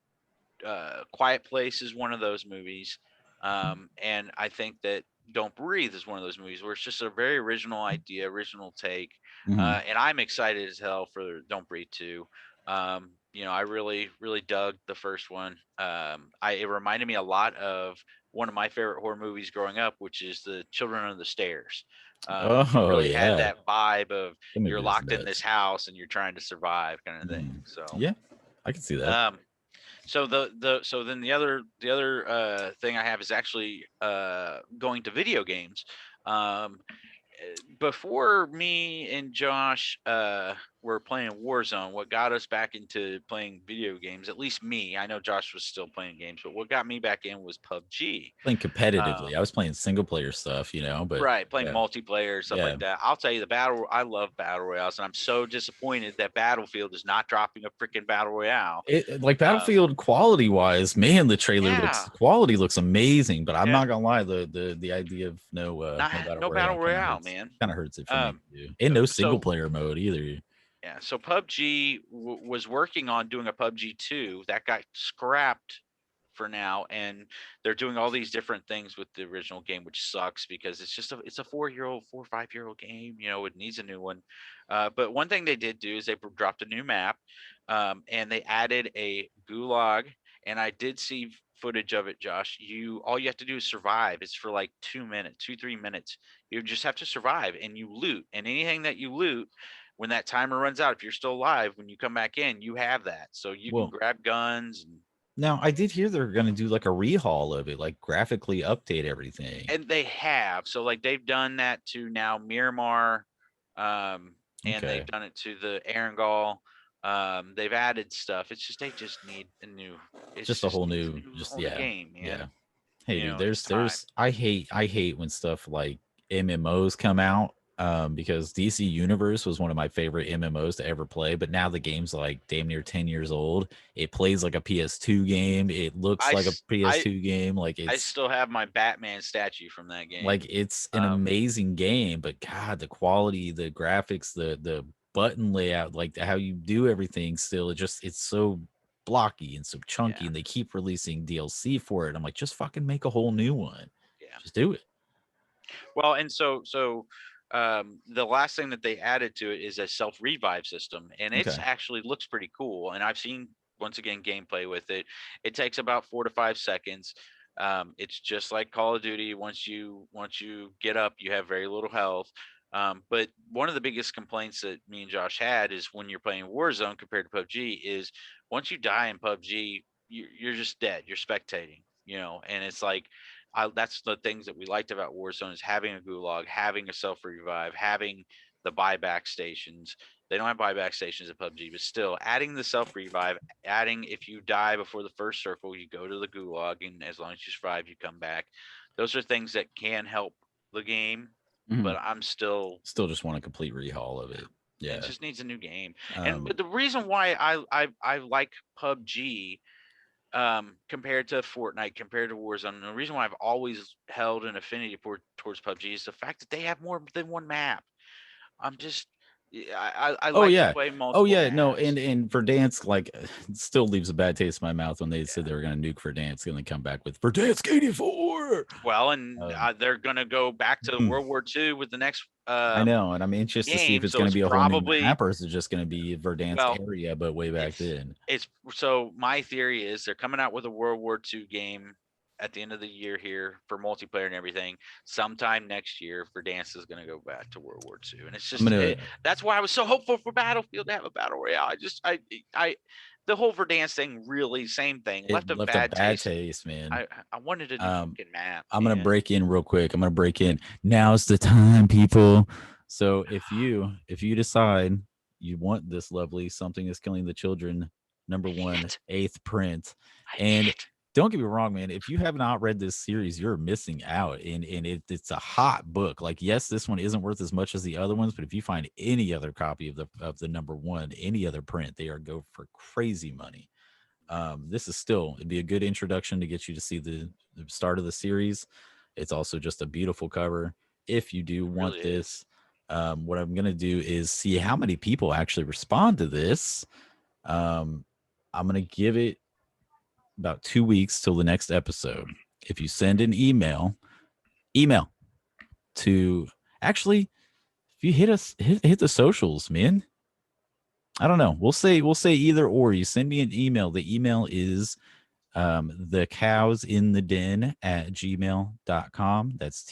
Quiet Place is one of those movies. And I think that Don't Breathe is one of those movies where it's just a very original idea, original take. Mhm. And I'm excited as hell for Don't Breathe 2. I really, really dug the first one. It reminded me a lot of one of my favorite horror movies growing up, which is The Children of the Stairs. It Oh really had yeah, that vibe of that you're movie was locked in this nuts. house and you're trying to survive kind of thing. Mhm. So, Yeah, I can see that. um, so then the other thing I have is actually going to video games. Um, Before me and Josh were playing Warzone, what got us back into playing video games, at least me, I know Josh was still playing games, but what got me back in was PUBG. Playing Um, competitively, I was playing single player stuff, but Right, playing yeah, multiplayer, stuff yeah. like that. I'll tell you, I love battle royales, and I'm so disappointed that Battlefield is not dropping a freaking battle royale. Like Um, Battlefield quality wise, man, yeah, the quality looks amazing. But I'm yeah, not gonna lie, the idea of no battle no battle royale royale, man. kind of hurts it for me Um, too, and no single so player mode either. yeah, so PUBG was working on doing a PUBG 2 that got scrapped for now, and they're doing all these different things with the original game, which sucks because it's a 4-year-old, 4 or 5-year-old game. It needs a new one. But one thing they did do is they dropped a new map, and they added a gulag. And I did see footage of it, Josh. All you have to do is survive. It's for like 2 minutes, 2-3 minutes. You just have to survive, and you loot, and anything that you loot, when that timer runs out, if you're still alive, when you come back in, you have that. So you can Well, grab guns now I did hear they're gonna do like a rehaul of it, like graphically update everything. and they have. So like they've done that to now Miramar, and they've Okay, done it to the Erangel. They've added stuff. It's just they just need a new. It just a just whole needs a new, new just whole new yeah, game, man. yeah. Hey, dude, It's there's time. I hate when stuff like MMOs come out, because DC Universe was one of my favorite MMOs to ever play, but now the game's like damn near 10 years old. It plays like a PS2 game. It looks I like a s- I PS2 game. I still have my Batman statue from that game. Like it's an Um, amazing game, but God, the quality, the graphics, the button layout, like how you do everything still, it's so blocky and so chunky, yeah, and they keep releasing DLC for it. I'm like, just fucking make a whole new one. yeah. Just do it. Well, and the last thing that they added to it is a self revive system, and it's Okay. actually looks pretty cool. And I've seen once again gameplay with it. It takes about 4 to 5 seconds. It's just like Call of Duty. Once you get up, you have very little health. But one of the biggest complaints that me and Josh had is when you're playing Warzone compared to PUBG is once you die in PUBG, you're just dead. You're spectating, and it's like that's the things that we liked about Warzone is having a gulag, having a self revive, having the buyback stations. They don't have buyback stations in PUBG, but still adding the self revive, adding if you die before the first circle, you go to the gulag, and as long as you survive, you come back. Those are things that can help the game, Mhm. but I'm still Still just want a complete rehaul of it. it Yeah. just needs a new game. And Um, but the reason why I like PUBG compared to Fortnite, compared to Warzone. And the reason why I've always held an affinity towards PUBG is the fact that they have more than one map. I'm just, yeah, I oh like to yeah. play Oh multiple yeah. No, maps. and Verdansk, like, it still leaves a bad taste in my mouth when they said Yeah. they were gonna nuke Verdansk and then come back with Verdansk 84. Well, and Um, they're gonna go back to World War II with the next I know, and I'm anxious to see if game, it's so going to it's be a whole new probably map, or is it just going to be Verdansk well, area, but way back it's then. it's so my theory is they're coming out with a World War II game at the end of the year here for multiplayer and everything. Sometime next year, Verdansk is going to go back to World War II, and it's I'm just gonna that's why I was so hopeful for Battlefield to have a battle royale. I the whole Verdansk thing really same thing it left a left a bad bad taste. taste, man. I wanted a new Um, fucking map, I'm gonna man. break in real quick. I'm gonna break in. Now's the time, people. So if you decide you want this lovely something is killing the children I number need one it. eighth print, I need and it. don't get me wrong, man. If you have not read this series, you're missing out, and it's a hot book. Like, yes, this one isn't worth as much as the other ones, but if you find any other copy of the number one, any other print, they are go for crazy money. This is still it'd be a good introduction to get you to see the start of the series. It's also just a beautiful cover. If you do It want really is. this, what I'm gonna do is see how many people actually respond to this. Um, I'm gonna give it about 2 weeks till the next episode. If you send an email to actually, if you hit us, hit the socials, man. I don't know. We'll say either or. You send me an email. The email is the cows in the den at gmail.com. That's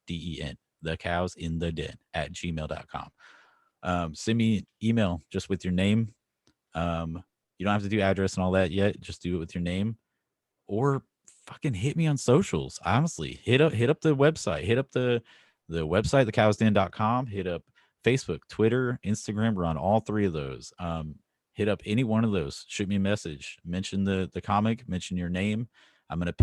THECOWSINTHEDEN. The cows in the den at gmail.com. Send me an email just with your name. You don't have to do address and all that yet. Just do it with your name, or fucking hit me on socials. Honestly, hit up the website, hit up the website, thecowsden.com, hit up Facebook, Twitter, Instagram. We're on all three of those. Hit up any one of those. Shoot me a message. Mention the comic. Mention your name. I'm gonna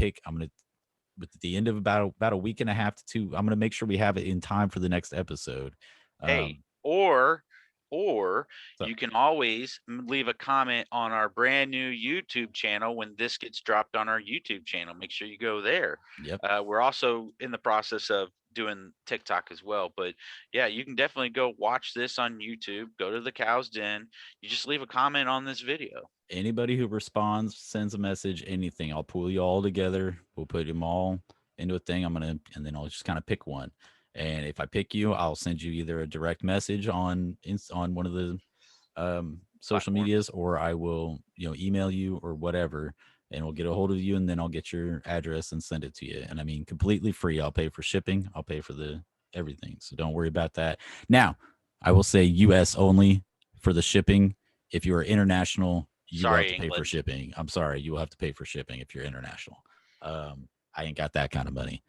at the end of about a week and a half to two. I'm gonna make sure we have it in time for the next episode. Hey, Um, or So, you can always leave a comment on our brand new YouTube channel when this gets dropped on our YouTube channel. Make sure you go there. yep. We're also in the process of doing TikTok as well. But yeah, you can definitely go watch this on YouTube. Go to the Cow's Den. You just leave a comment on this video. Anybody who responds, sends a message, anything, I'll pull you all together. We'll put them all into a thing. And then I'll just kind of pick one. And if I pick you, I'll send you either a direct message on one of the social Platforms. medias, or I will, email you or whatever, and we'll get a hold of you, and then I'll get your address and send it to you. And I mean, completely free. I'll pay for shipping. I'll pay for the everything. So don't worry about that. Now, I will say US only for the shipping. If you are international, you will have Sorry, to pay for England. shipping. I'm sorry, you will have to pay for shipping if you're international. I ain't got that kind of money.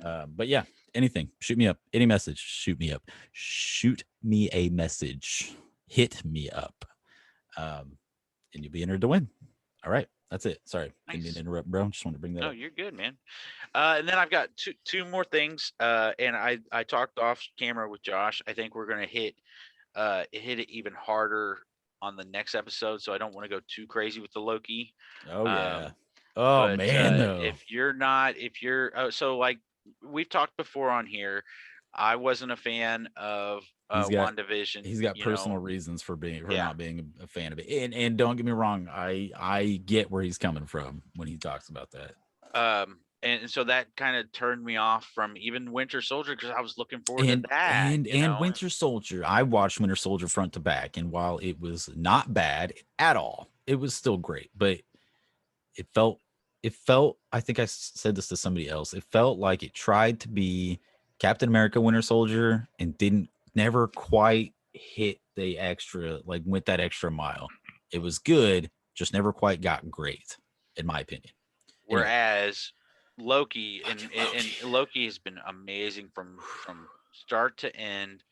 But yeah, anything. Shoot me up. Any message. Shoot me up. Shoot me a message. Hit me up. And you'll be entered to win. All right. That's it. Sorry. Didn't mean to Nice. interrupt, bro. Just wanted to bring that No, up. you're good, man. And then I've got two more things. And I talked off camera with Josh. I think we're gonna hit it even harder on the next episode. So I don't want to go too crazy with the Loki. Oh yeah. Um, Oh but man, though. if you're so like we've talked before on here, I wasn't a fan of He's got WandaVision. he's got personal reasons for Yeah. not being a fan of it. And don't get me wrong, I get where he's coming from when he talks about that. And so that kind of turned me off from even Winter Soldier because I was looking forward to And that, and you and know. Winter Soldier, I watched Winter Soldier front to back, and while it was not bad at all, it was still great. But it felt I think I said this to somebody else. It felt like it tried to be Captain America Winter Soldier and didn't never quite hit the extra, like went that extra mile. It was good, just never quite got great, in my opinion. Anyway, Whereas Loki fucking Loki. and Loki has been amazing from start to end.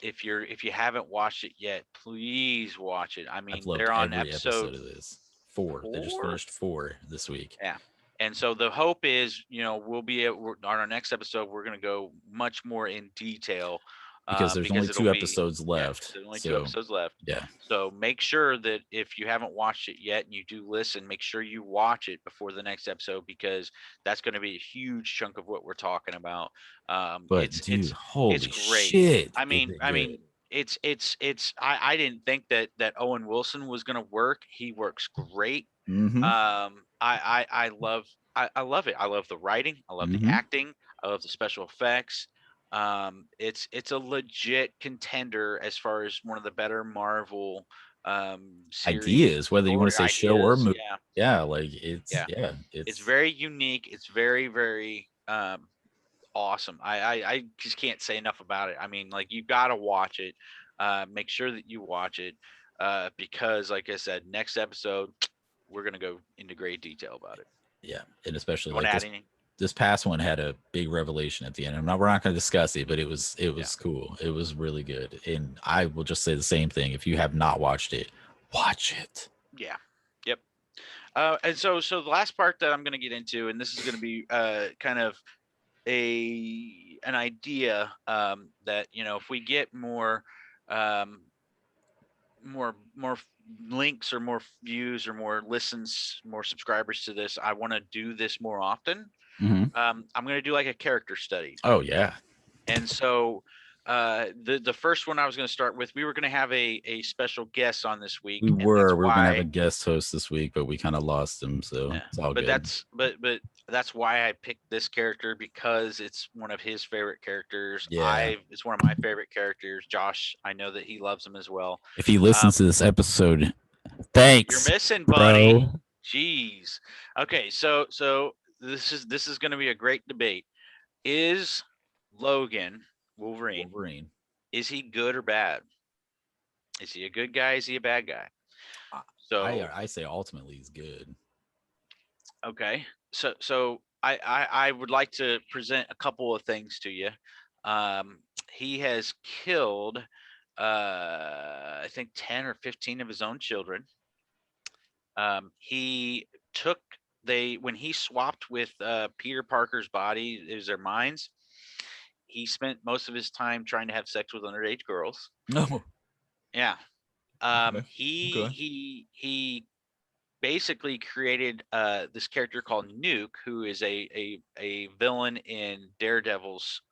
If you haven't watched it yet, please watch it. I I've mean, loved they're on every episode episode of this. 4. They just 4. finished 4 this week. Yeah. And so the hope is, we'll be on our next episode. We're going to go much more in detail Because there's only because it'll 2 be, episodes yeah, because left. there's only two So episodes left. yeah. So make sure that if you haven't watched it yet and you do listen, make sure you watch it before the next episode because that's going to be a huge chunk of what we're talking about. But It's dude, it's holy great. shit, I is mean, it I good? mean, it's I didn't think that Owen Wilson was going to work. He works great. Mm-hmm. I love it. I love the writing. I love the Mm-hmm. acting. I love the special effects. It's a legit contender as far as one of the better Marvel series Ideas, whether you want story to say show or ideas. movie. Yeah, Yeah, like it's yeah. yeah, It's it's very unique. It's very awesome. I just can't say enough about it. I mean, like you gotta watch it. Make sure that you watch it because, like I said, next episode we're gonna go into great detail about it. yeah, and especially You want like to add this any? this past one had a big revelation at the end. We're not going to discuss it, but it Yeah. was cool. It was really good, and I will just say the same thing. If you have not watched it, watch it. Yeah. Yep. And so the last part that I'm going to get into, and this is going to be kind of an idea that if we get um, more links or more views or more listens, more subscribers to this, I want to do this more often. Mm-hmm. I'm going to do like a character study. Oh yeah, And so the first one I was going to start with, we were going to have a special guest on this week, and that's we were going to have a why. guest host this week, but we kind of lost him, so Yeah. it's all But good. that's why I picked this character because it's one of his favorite characters. Yeah. It's one of my favorite characters. Josh, I know that he loves him as well. If he listens to this episode, You're thanks, missing, buddy. bro. Jeez. Okay, so this is going to be a great debate. Is Logan Wolverine? Wolverine. Is he good or bad? Is he a good guy? Is he a bad guy? I So I say ultimately he's good. okay, so I would like to present a couple of things to you. He has killed I think 10 or 15 of his own children. He took they when he swapped with Peter Parker's body, it was their minds. He spent most of his time trying to have sex with underage girls. No. Yeah. Okay. He Okay. he he basically created this character called Nuke, who is a villain in Daredevil's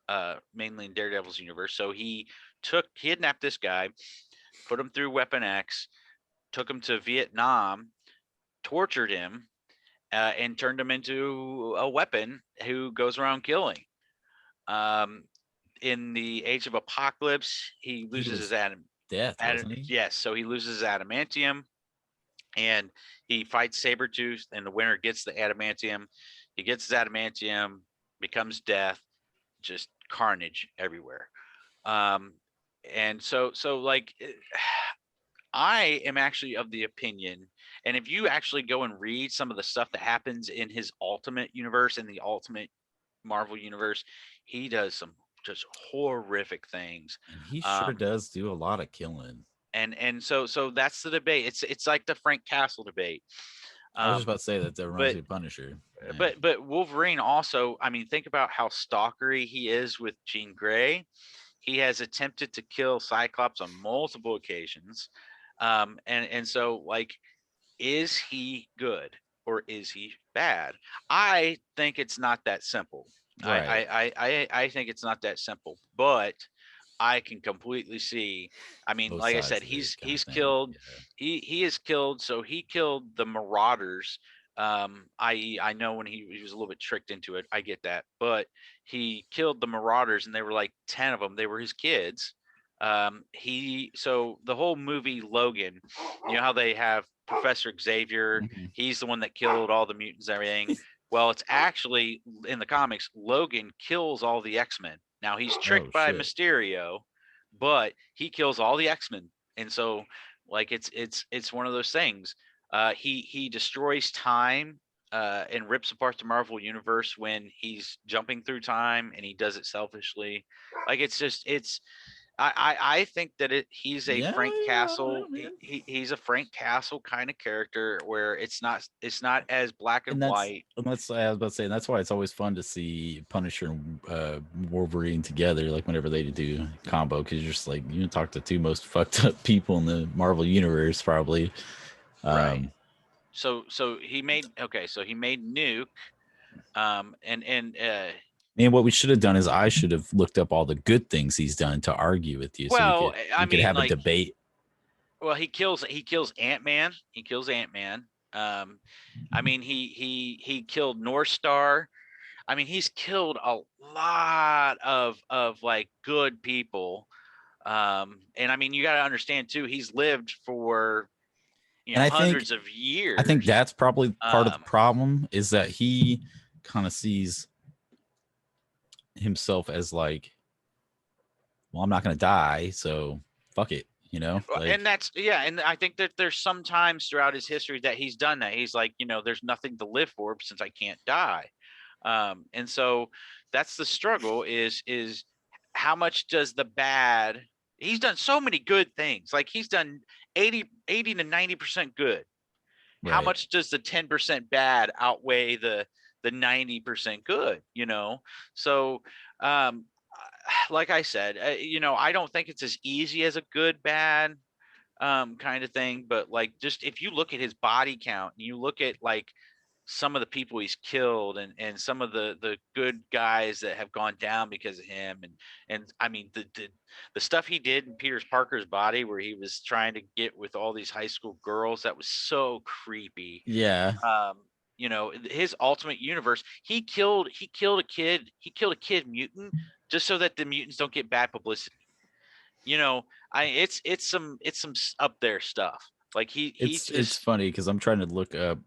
mainly in Daredevil's universe. So he kidnapped this guy, put him through Weapon X, took him to Vietnam, tortured him, and turned him into a weapon who goes around killing. Um, in the Age of Apocalypse, he He loses his was death, wasn't he? yes, so he loses his adamantium, and he fights Sabretooth, and the winner gets the adamantium. He gets his adamantium, becomes death, just carnage everywhere. Um, and so like I am actually of the opinion, and if you actually go and read some of the stuff that happens in his Ultimate universe, in the Ultimate Marvel universe, he does some just horrific things. And he sure Um, does do a lot of killing. and so that's the debate. It's like the Frank Castle debate. I was just Um, about to say that reminds but me of Punisher. Yeah. but Wolverine also, I mean, think about how stalkery he is with Jean Grey. He has attempted to kill Cyclops on multiple occasions. And so like, is he good or is he bad? I think it's not that simple. Right. I think it's not that simple, but I can completely see. I mean, Both like I sides said, of it kind of he's thing. killed. Yeah. He is killed. So he killed the Marauders. I.e., I know when he was a little bit tricked into it. I get that, but he killed the Marauders, and they were like 10 of them. They were his kids. So the whole movie Logan, you know how they have Professor Xavier. Mhm. He's the one that killed all the mutants and everything. Well, it's actually in the comics, Logan kills all the X-Men. Now he's Oh tricked by shit. Mysterio, but he kills all the X-Men. And so like it's one of those things. He destroys time and rips apart the Marvel universe when he's jumping through time, and he does it selfishly. Like I think that he's a Yeah, Frank I don't Castle. know, man. He's a Frank Castle kind of character where it's not as black and And that's white. and that's I was about to say, and that's why it's always fun to see Punisher and Wolverine together, like whenever they do combo, because you're just like you talk to two most fucked up people in the Marvel universe, probably. Right. Um, So he made okay. So he made Nuke. And and what we should have done is I should have looked up all the good things he's done to argue with you, so we well, could I we could mean, have a like, debate. well, he kills Ant-Man. He kills Ant-Man. Um, I mean, he killed North Star. I mean, he's killed a lot of like good people. And I mean, you got to understand too. He's lived for And hundreds of I think years. that's probably part of the Um, problem is that he kind of sees himself as like, well, I'm not gonna die, so fuck it, and like that's yeah, and I think that there's some times throughout his history that he's done that. He's like, there's nothing to live for since I can't die. And so that's the struggle is how much does the bad he's done so many good things. Like he's done 80 to 90% good. How right. much does the 10% bad outweigh the 90% good, So um like I said, I don't think it's as easy as a good bad kind of thing, but like just if you look at his body count and you look at like some of the people he's killed and some of the good guys that have gone down because of him, and I mean the stuff he did in Peter Parker's body where he was trying to get with all these high school girls, that was so creepy. Yeah, um his Ultimate Universe, he killed a kid mutant just so that the mutants don't get bad publicity. you know it's some up there stuff. Like he's it's just funny because I'm trying to look up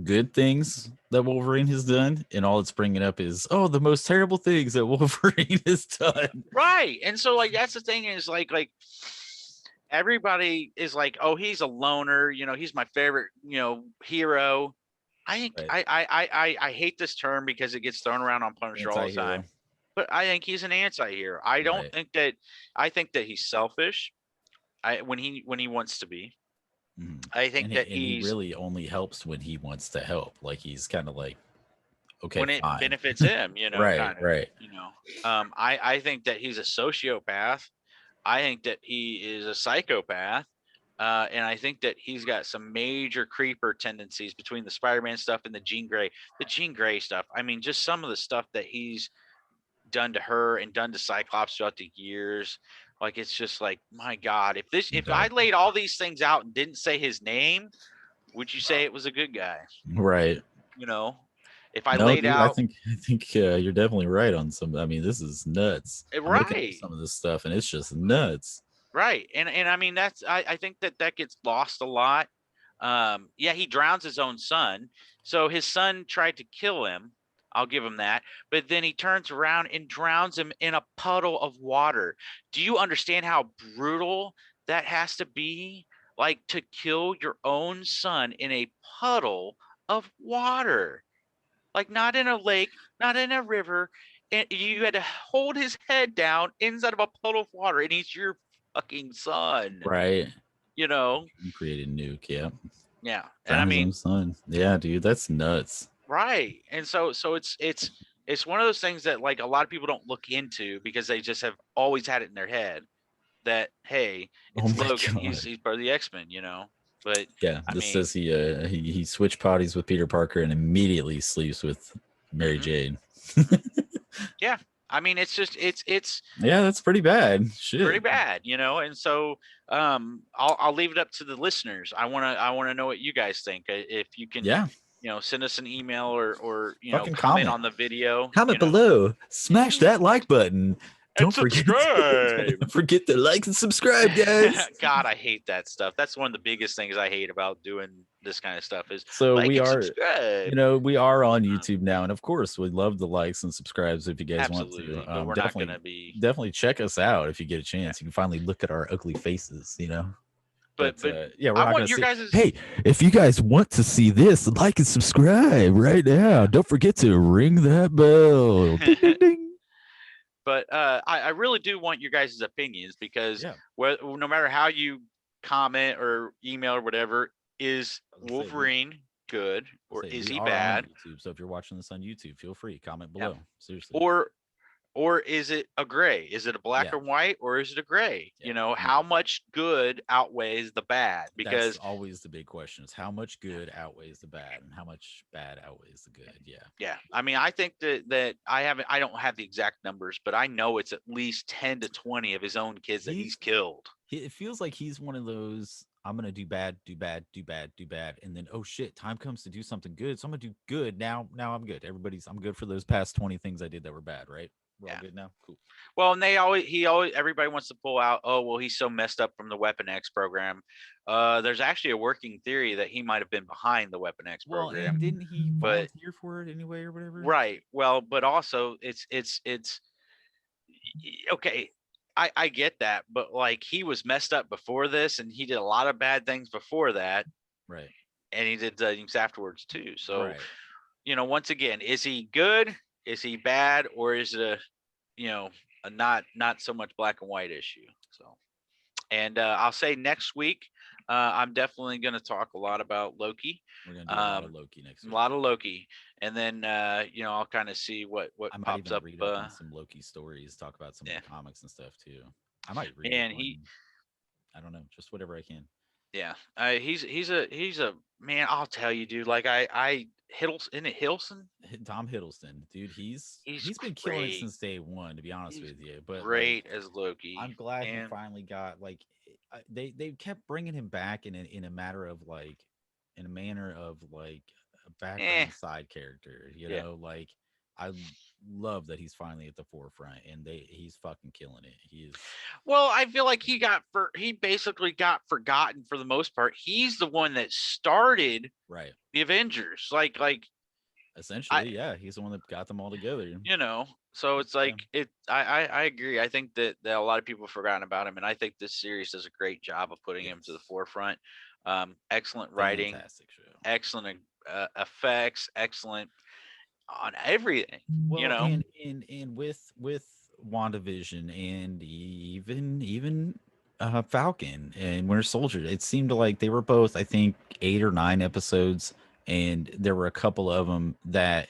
good things that Wolverine has done, and all it's bringing up is the most terrible things that Wolverine has done. right. And so like that's the thing is like everybody is like, oh, he's a loner, he's my favorite, hero. I think Right, I hate this term because it gets thrown around on Punisher all the anti-hero. time, but I think he's an anti-hero. I don't Right. think that I think that he's selfish. When he wants to be. Mhm. I think that And he he's really only helps when he wants to help. Like he's kind of like, okay, when it fine. benefits him, Right, kind of, right. I think that he's a sociopath. I think that he is a psychopath. And I think that he's got some major creeper tendencies between the Spider-Man stuff and the Jean Grey. The Jean Grey stuff. I mean, just some of the stuff that he's done to her and done to Cyclops throughout the years. Like, it's just like, my God, if I Dark. laid all these things out and didn't say his name, would you say it was a good guy? Right. You know, if I No, laid dude, I out think you're definitely right on some. I mean, this is nuts. I'm looking at right, some of this stuff, and it's just nuts. right, and I mean I think that gets lost a lot. Yeah, he drowns his own son, so his son tried to kill him. I'll give him that, but then he turns around and drowns him in a puddle of water. Do you understand how brutal that has to be? Like, to kill your own son in a puddle of water. Like, not in a lake, not in a river. And you had to hold his head down inside of a puddle of water, and he's your fucking son. Right. You know? He created Nuke. Yeah. Yeah. And I Drown his own mean, son. Yeah, dude, that's nuts. right. And so it's one of those things that, like, a lot of people don't look into because they just have always had it in their head that, hey, Oh it's my Logan. god. He's part of the X-Men, you know. But Yeah, I this mean, says he switched potties with Peter Parker and immediately sleeps with Mary mhm, Jane. yeah. I mean, it's just it's Yeah, that's pretty bad. pretty Shit. bad, you know. And so I'll leave it up to the listeners. I want to know what you guys think. If you can, Yeah. send us an email or Fucking comment comment. on the video, Comment below. Smash that like button. and Don't forget subscribe. don't forget to like and subscribe, guys. God, I hate that stuff. That's one of the biggest things I hate about doing this kind of stuff is So like we and are, subscribe. we are on YouTube now, and of course, we'd love the likes and subscribes if you guys want to. Absolutely, but we're not Definitely, gonna be. definitely check us out if you get a Yeah, chance. You can finally look at our ugly faces. but But yeah, we're I not want gonna your see. guys's. Hey, if you guys want to see this, like and subscribe right now. Don't forget to ring that bell. Ding ding ding. But I really do want your guys' opinions because Yeah, no matter how you comment or email or whatever, is I was gonna say Wolverine good I'll or say is we he are on bad? YouTube, so if you're watching this on YouTube, feel free comment Yeah. below. Seriously. Or is it a gray? Is it a black Yeah, and white or is it a gray? yeah. How much good outweighs the bad? That's Because always the big question: is how much good outweighs the bad, and how much bad outweighs the good. Yeah, yeah, I mean, I think that I don't have the exact numbers, but I know it's at least 10 to 20 of his own kids that he's he's killed. it feels like he's one of those. I'm gonna do bad, do bad, do bad, do bad, and then oh shit, time comes to do something good. So I'm gonna do good now. Now I'm good. I'm good for those past 20 things I did that were bad. Right? We're all Yeah. good now. Cool. Well, and everybody wants to pull out, oh, well, he's so messed up from the Weapon X program. There's actually a working theory that he might have been behind the Weapon X Well, program. and didn't he But volunteer for it anyway or whatever? right, well, but also okay. I get that, but like, he was messed up before this, and he did a lot of bad things before that, Right. and he did things afterwards too. So, Right. once again, is he good? Is he bad? Or is it a not so much black and white issue? So, and I'll say next week, I'm definitely going to talk a lot about Loki. We're gonna do a lot of Loki next A week. lot of Loki, and then I'll kind of see what I might pops even up. read up on some Loki stories, talk about some of Yeah, the comics and stuff too. I might read up and on, I don't know, just whatever I can. yeah, he's a man. I'll tell you, dude. Like, I Hiddleston, isn't it Hiddleston? Tom Hiddleston, dude, He's he's been killing it great. since day one, to be honest He's with you. But like, great as Loki, I'm glad he and finally got like, they kept bringing him back in a matter of like, in a manner of like a eh, background side character. yeah. Like I love that he's finally at the forefront, and he's fucking killing it. He is Well, I feel like he basically got forgotten for the most part. He's the one that started right. the Avengers. I Essentially, yeah, he's the one that got them all together. so it's Yeah. like I agree. I think that a lot of people have forgotten about him, and I think this series does a great job of putting him to the Yes. forefront. Excellent writing, Fantastic show. excellent effects, excellent on everything. You Well, know, and with WandaVision and even Falcon and Winter Soldier, it seemed like they were both, I think, 8 or 9 episodes, and there were a couple of them that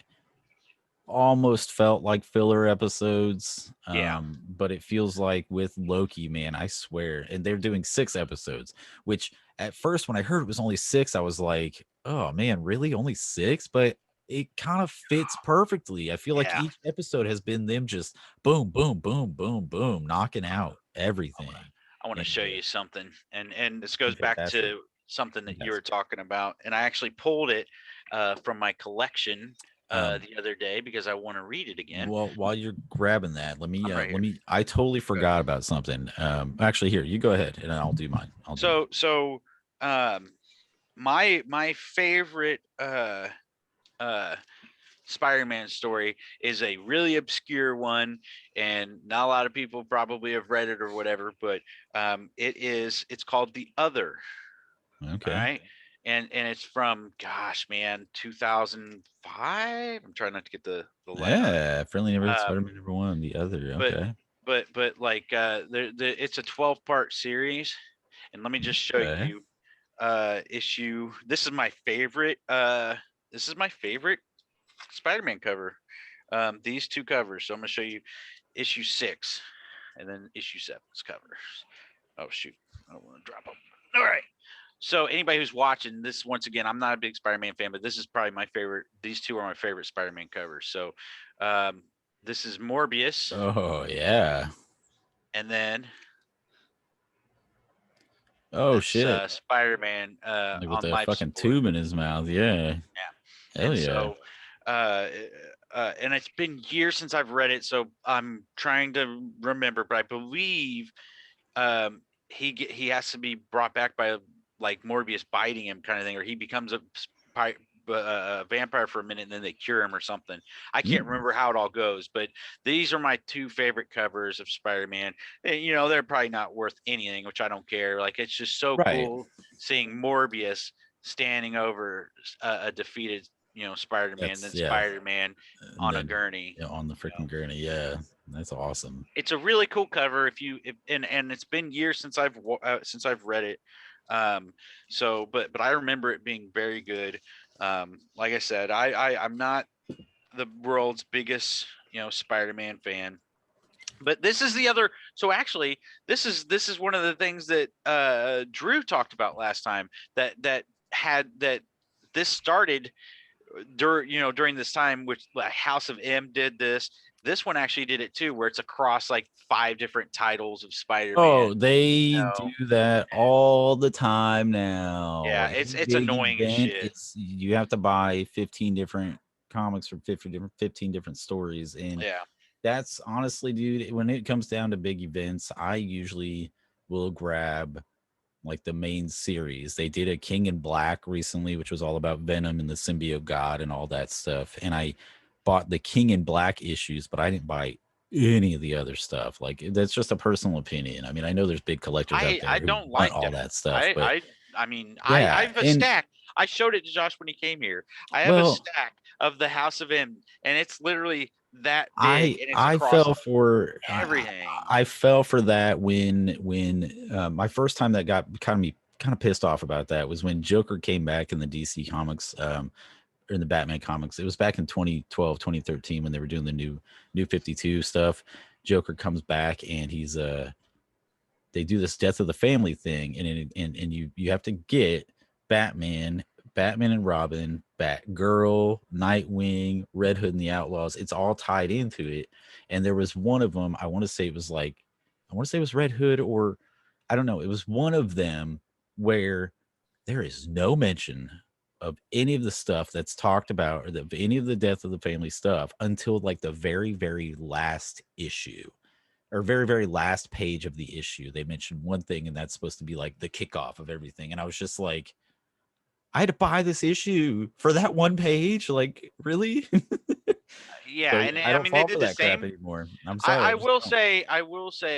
almost felt like filler episodes. Yeah. But it feels like with Loki, man, I swear. And they're doing 6 episodes, which at first when I heard it was only 6, I was like, oh man, really? Only 6? But it kind of fits perfectly. I feel like Yeah. each episode has been them just boom, boom, boom, boom, boom, knocking out everything. I want to And show you something, and this it's goes been back fantastic. to something that you were Fantastic. talking about, and I actually pulled it from my collection Um, the other day because I want to read it again. Well, while you're grabbing that, I'm right let here. me I totally Good. forgot about something. Actually here, you go ahead and I'll do mine. I'll do mine. So um, my favorite uh, Spider-Man story is a really obscure one, and not a lot of people probably have read it or whatever. But it's called The Other. All Okay. right. And it's from, gosh, man, 2005. I'm trying not to get the light on it. Yeah, friendly neighborhood Um, Spider-Man number one, the other. but Okay. but like it's a 12-part series, and let me just show Okay. you issue. This is my favorite Spider-Man cover. These two covers. So I'm gonna show you issue 6 and then issue 7's covers. Oh shoot, I don't want to drop them. All right. So anybody who's watching this, once again, I'm not a big Spider-Man fan, but this is probably my favorite. These two are my favorite Spider-Man covers. So um, this is Morbius, Oh yeah. and then Oh that's shit. Spider-Man Like with on a life fucking support. tube in his mouth. Yeah. Yeah, Hell and yeah. so uh, and it's been years since I've read it, so I'm trying to remember, but I believe he has to be brought back by like Morbius biting him, kind of thing, or he becomes a vampire for a minute and then they cure him or something. I can't Mm, remember how it all goes, but these are my two favorite covers of Spider-Man. And, they're probably not worth anything, which I don't care. Like, it's just so right. cool seeing Morbius standing over a defeated, Spider-Man, That's then yeah. Spider-Man And on a then gurney. on the freaking gurney. Yeah. That's awesome. It's a really cool cover. And it's been years since I've read it. So but I remember it being very good. Like I said, I'm not the world's biggest Spider-Man fan, but this is the other. So actually, this is one of the things that Drew talked about last time, that this started during this time, which like House of M did this. This one actually did it too, where it's across like 5 different titles of Spider-Man. Oh, they do No, that all the time now. yeah, Any it's big annoying as event, shit. it's you have to buy 15 different comics from 15 different stories. And Yeah, that's honestly, dude, when it comes down to big events, I usually will grab like the main series. They did a King in Black recently, which was all about Venom and the symbiote god and all that stuff. And I bought the King in Black issues, but I didn't buy any of the other stuff. Like that's just a personal opinion. I mean, I know there's big collectors out I there who don't want like all that. that stuff, I but I I mean, I yeah, have a and stack. I showed it to Josh when he came here. I have a well, stack of the House of M, and it's literally that big, and it's I across fell for everything. I fell for that when my first time that got kind of pissed off about that was when Joker came back in the DC comics, or in the Batman comics. It was back in 2012, 2013 when they were doing the new 52 stuff. Joker comes back and he's they do this death of the family thing, and you have to get Batman, Batman and Robin, Batgirl, Nightwing, Red Hood and the Outlaws. It's all tied into it. And there was one of them. I want to say it was like I want to say it was Red Hood, or I don't know. It was one of them where there is no mention of any of the stuff that's talked about, or any of the death of the family stuff until like the very last issue, or very last page of the issue. They mentioned one thing, and that's supposed to be like the kickoff of everything. And I was just like, I had to buy this issue for that one page. Like, really? Yeah, So and I I don't mean they fall for did the that crap same. anymore. I'm sorry, I I just will don't. say,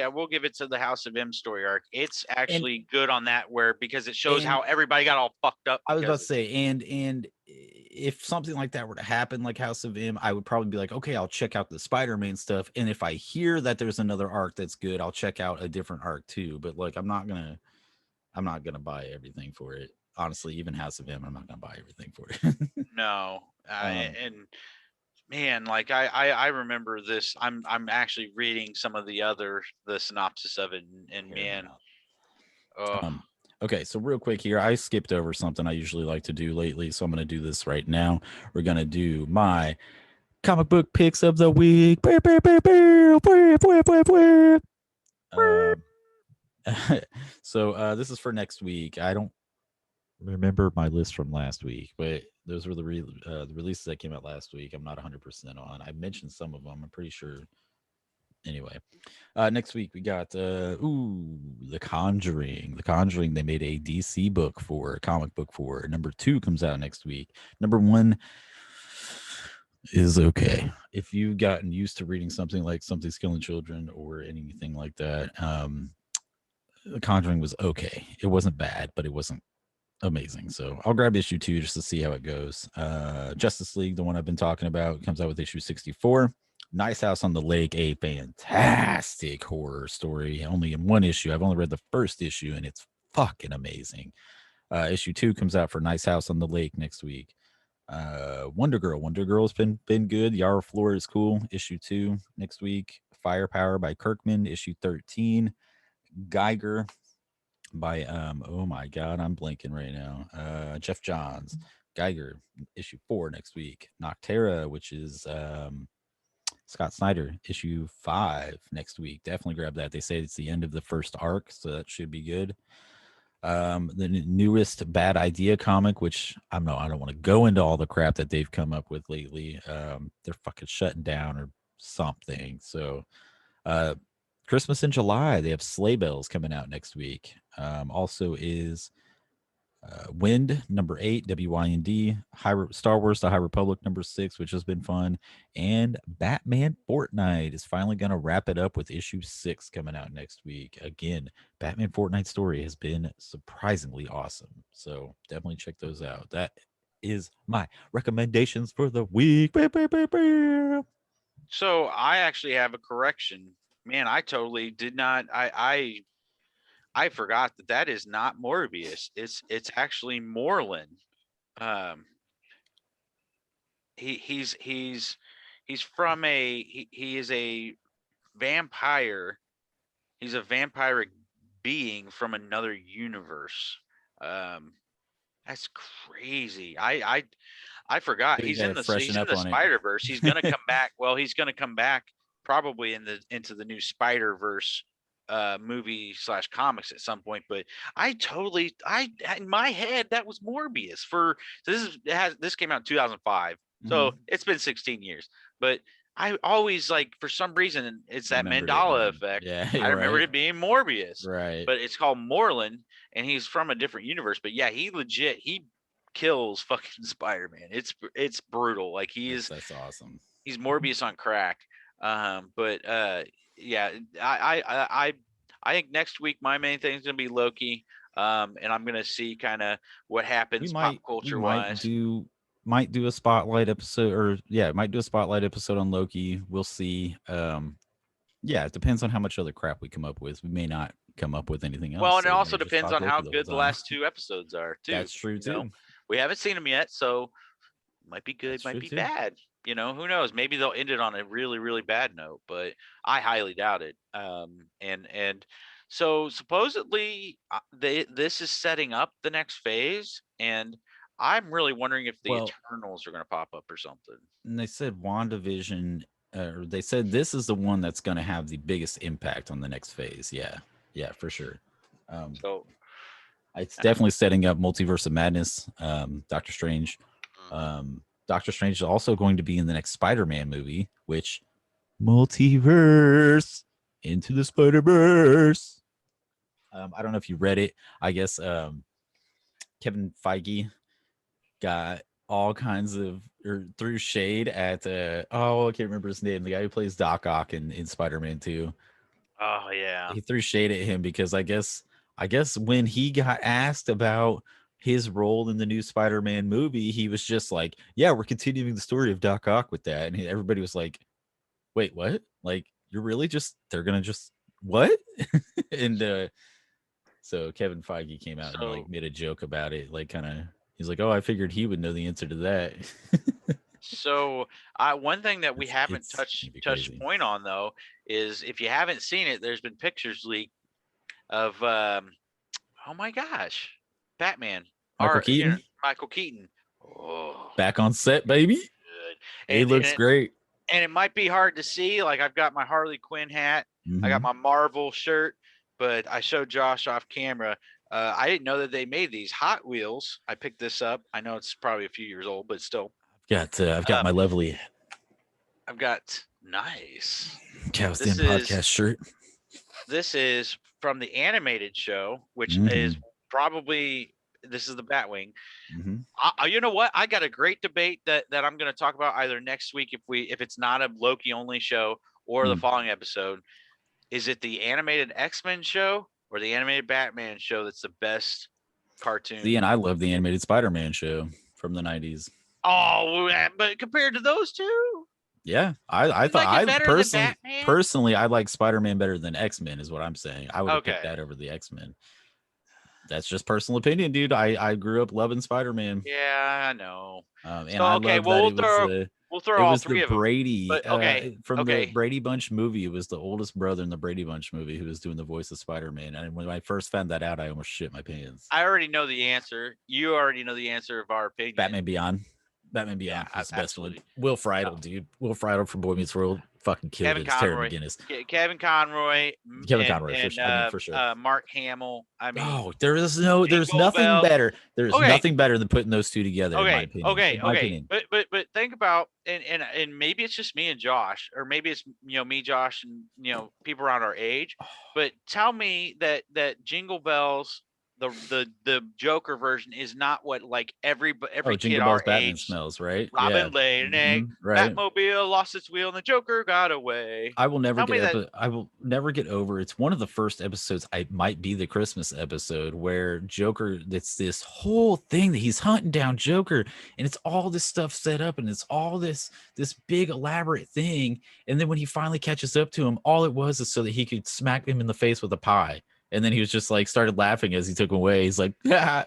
I will give it to the House of M story arc. It's And actually good on that, where because it shows and how everybody got all fucked up I was about because to of it. say, and if something like that were to happen, like House of M, I would probably be like, okay, I'll check out the Spider-Man stuff. And if I hear that there's another arc that's good, I'll check out a different arc too. But like, I'm not gonna buy everything for it. Honestly, even House of M, I'm not gonna buy everything for it. No, um, and man, like I remember this. I'm actually reading some of the synopsis of it, and Hear me man, out. oh, Okay, so real quick here, I skipped over something I usually like to do lately, so I'm going to do this right now. We're going to do my comic book picks of the week. Um, so this is for next week. I don't remember my list from last week, but those were the releases that came out last week. I'm not 100% on. I mentioned some of them. I'm pretty sure. Anyway, next week we got The Conjuring. The Conjuring. They made a DC book for a comic book for. Number 2 comes out next week. Number 1 is okay. If you've gotten used to reading something like Something's Killing Children or anything like that, The Conjuring was okay. It wasn't bad, but it wasn't amazing. So I'll grab issue 2 just to see how it goes. Justice League, the one I've been talking about, comes out with issue 64. Nice House on the Lake, a fantastic horror story. Only in one issue. I've only read the first issue, and it's fucking amazing. Issue 2 comes out for Nice House on the Lake next week. Wonder Girl. Wonder Girl's been good. Yara Floor is cool. Issue 2 next week. Firepower by Kirkman, issue 13. Geiger by oh my god, I'm blanking right now. Jeff Johns. Geiger, issue 4 next week. Noctera, which is Scott Snyder, issue 5 next week. Definitely grab that. They say it's the end of the first arc, so that should be good. The newest Bad Idea comic, which I don't want to go into all the crap that they've come up with lately. They're fucking shutting down or something. So uh Christmas in July, they have Sleigh Bells coming out next week. Also is Wind number 8, WYND, Star Wars: The High Republic number 6, which has been fun, and Batman Fortnite is finally going to wrap it up with issue 6 coming out next week. Again, Batman Fortnite story has been surprisingly awesome, so definitely check those out. That is my recommendations for the week. so I actually have a correction. Man, I totally did not. I forgot that that is not Morbius. It's actually Moreland. Um, he's from he is a vampire. He's a vampiric being from another universe. Um, that's crazy. I forgot. So you got to freshen He's in up the on it. Spider Verse. He's gonna come back. Well, he's gonna come back probably into the new Spider Verse movie slash comics at some point. But I in my head that was Morbius for this came out in 2005, so Mhm. it's been 16 years. But I always like for some reason it's that Remembered it Mandela being, effect. yeah, I remember right, it being Morbius, right. but it's called Moreland, and he's from a different universe. But yeah, he kills fucking Spider-Man. It's brutal. Like That's awesome. he's Morbius on crack. But yeah, I think next week my main thing is gonna be Loki. And I'm gonna see kind of what We happens pop might we culture might wise. do might do a spotlight episode, or yeah, might do a spotlight episode on Loki. We'll see. Yeah, it depends on how much other crap we come up with. We may not come up with anything else, Well, and it so we also may just depends talk on how Loki the whole good the time. last two episodes are too. That's true You know, too. we haven't seen them yet, so might be That's good, might true be too. bad. Who knows? Maybe they'll end it on a really, really bad note, but I highly doubt it. And so supposedly this is setting up the next phase, and I'm really wondering if the Well, Eternals are going to pop up or something. and they said WandaVision, or they said this is the one that's going to have the biggest impact on the next phase. Yeah, yeah, for sure. Um, So, it's uh, definitely setting up Multiverse of Madness. Doctor Strange. mhm. Doctor Strange is also going to be in the next Spider-Man movie, which multiverse into the Spider-Verse. I don't know if you read it. I guess Kevin Feige got all kinds of or threw shade at I can't remember his name, the guy who plays Doc Ock in Spider-Man 2. Oh yeah. He threw shade at him because I guess when he got asked about his role in the new Spider-Man movie, he was just like, "Yeah, we're continuing the story of Doc Ock with that," and everybody was like, "Wait, what? Like, you're really just they're gonna just what?" and so Kevin Feige came out and like So made a joke about it, like kind of. He's like, "Oh, I figured he would know the answer to that." so One thing that we haven't It's gonna be touched crazy. point on though is if you haven't seen it, there's been pictures leaked of oh my gosh, Batman, Michael our Keaton Michael Keaton. Oh, back on set, baby. good. He looks great. And it might be hard to see. Like I've got my Harley Quinn hat, I got Mm-hmm. my Marvel shirt, but I showed Josh off camera. I didn't know that they made these Hot Wheels. I picked this up. I know it's probably a few years old, but still. I've got Um, my lovely I've got nice. Cows Den This is podcast shirt. this is from the animated show, which Mm-hmm. is probably this is the Batwing. Mm-hmm. You know what? I got a great debate that I'm going to talk about either next week if it's not a Loki only show or the following episode. Is it the animated X-Men show or the animated Batman show that's the best cartoon? See, and I love the animated Spider-Man show from the 90s. Oh, but compared to those two, Yeah, I you thought like it I better than Batman? personally I like Spider-Man better than X-Men is what I'm saying. I would have picked Okay. that over the X-Men. That's just personal opinion, dude. I grew up loving Spider-Man. Yeah, I know. And So I okay, love well that we'll it throw all was the three of them. Brady But okay, from the okay. Brady Bunch movie. It was the oldest brother in the Brady Bunch movie who was doing the voice of Spider-Man. And when I first found that out, I almost shit my pants. I already know the answer. You already know the answer of our opinion. Batman Beyond. Batman Beyond Yeah, was the best one. absolutely. Will Friedle, dude. Will Friedle from Boy Meets World fucking killed Kevin it. It's Terry Conroy, McGinnis. Kevin Conroy, Kevin Conroy, for sure. I mean, for sure. Mark Hamill. I mean, Oh, there's nothing Bell. better. There's Okay. nothing better than putting those two together, in my opinion. Okay. But think about and maybe it's just me and Josh, or maybe it's me, Josh, and people around our age. But tell me that Jingle Bells, the Joker version, is not what like every kid Jingle our Bells Batman age smells, right? Robin laid an egg. Right. Batmobile lost its wheel and the Joker got away. I will never I will never get over. It's one of the first episodes. I might be the Christmas episode where Joker. It's this whole thing that he's hunting down Joker, and it's all this stuff set up, and it's all this big elaborate thing. And then when he finally catches up to him, all it was is so that he could smack him in the face with a pie. And then he was just like started laughing as he took him away. He's like,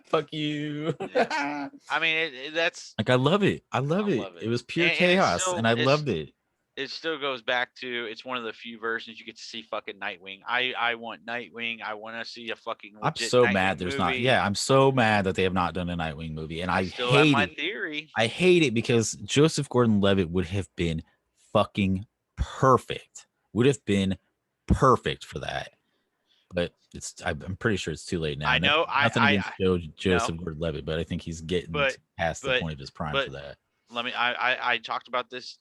"Fuck you." I mean, that's like I love it. I love it. It was pure chaos, and I loved it. It still goes back to it's one of the few versions you get to see fucking Nightwing. I want Nightwing. I want to see a fucking legit I'm so Nightwing mad there's movie. not. Yeah, I'm so mad that they have not done a Nightwing movie, and I still have hate my it. Theory. I hate it because Joseph Gordon-Levitt would have been fucking perfect. Would have been perfect for that. But I'm pretty sure it's too late now. I know. Nothing against Joseph Gordon-Levitt, but I think he's getting past the point of his prime for that. I talked about this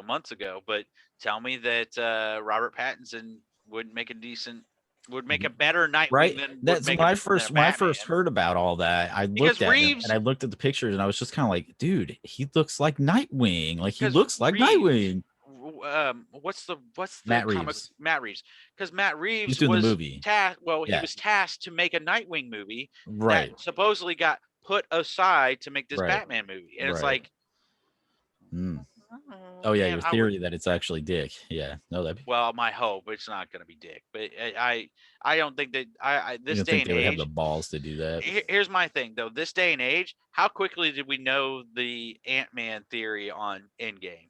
months ago, but tell me that Robert Pattinson would make a better Nightwing right? than That's when I first heard about all that. I looked at him and I looked at the pictures and I was just kind of like, dude, he looks like Nightwing. Like he looks like Nightwing. What's the Matt comic? Reeves. Matt Reeves, because Matt Reeves was the movie. He was tasked to make a Nightwing movie, right? That supposedly got put aside to make this Batman movie, and it's like, oh yeah, your theory that it's actually Dick. Yeah, no, that. Well, my hope it's not going to be Dick, but I don't think that this day and they would age have the balls to do that. Here's my thing though. This day and age, how quickly did we know the Ant-Man theory on Endgame?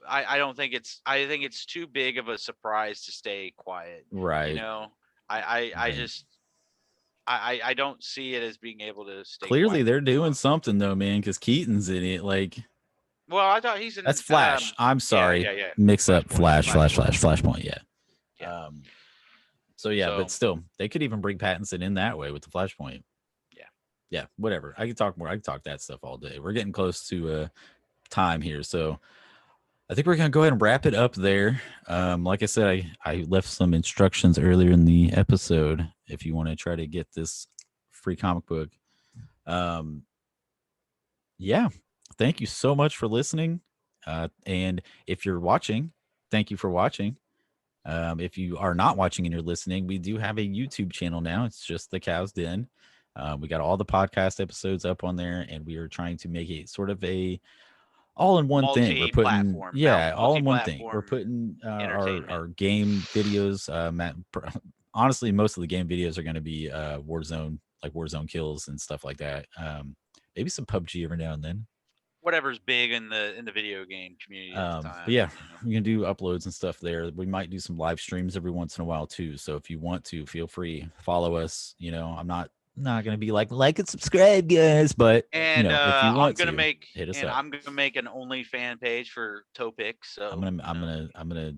I don't think I think it's too big of a surprise to stay quiet. Right. I don't see it as being able to stay clearly quiet. They're doing something though, man, because Keaton's in it. Like, well, I thought he's in. That's Flash. I'm sorry. Yeah. Mix up Flashpoint. Yeah. So yeah, So, but still, they could even bring Pattinson in that way with the Flashpoint. Yeah. Whatever. I could talk more. I could talk that stuff all day. We're getting close to time here, so I think we're gonna go ahead and wrap it up there. Like I said, I left some instructions earlier in the episode if you want to try to get this free comic book. Yeah. Thank you so much for listening. And if you're watching, thank you for watching. If you are not watching and you're listening, we do have a YouTube channel now. It's just the Cow's Den. We got all the podcast episodes up on there, and we are trying to make it sort of a all-in-one thing. We're putting all-in-one thing. We're putting our game videos. Honestly, most of the game videos are going to be Warzone, like Warzone kills and stuff like that. Maybe some PUBG every now and then. whatever's big in the video game community at the But time. yeah, You know. we can do uploads and stuff there. We might do some live streams every once in a while too. So if you want to, feel free, follow us. I'm not gonna be like and subscribe, guys, but And if you want to, hit us up. I'm gonna make an only fan page for Topic. I'm So gonna I'm gonna I'm gonna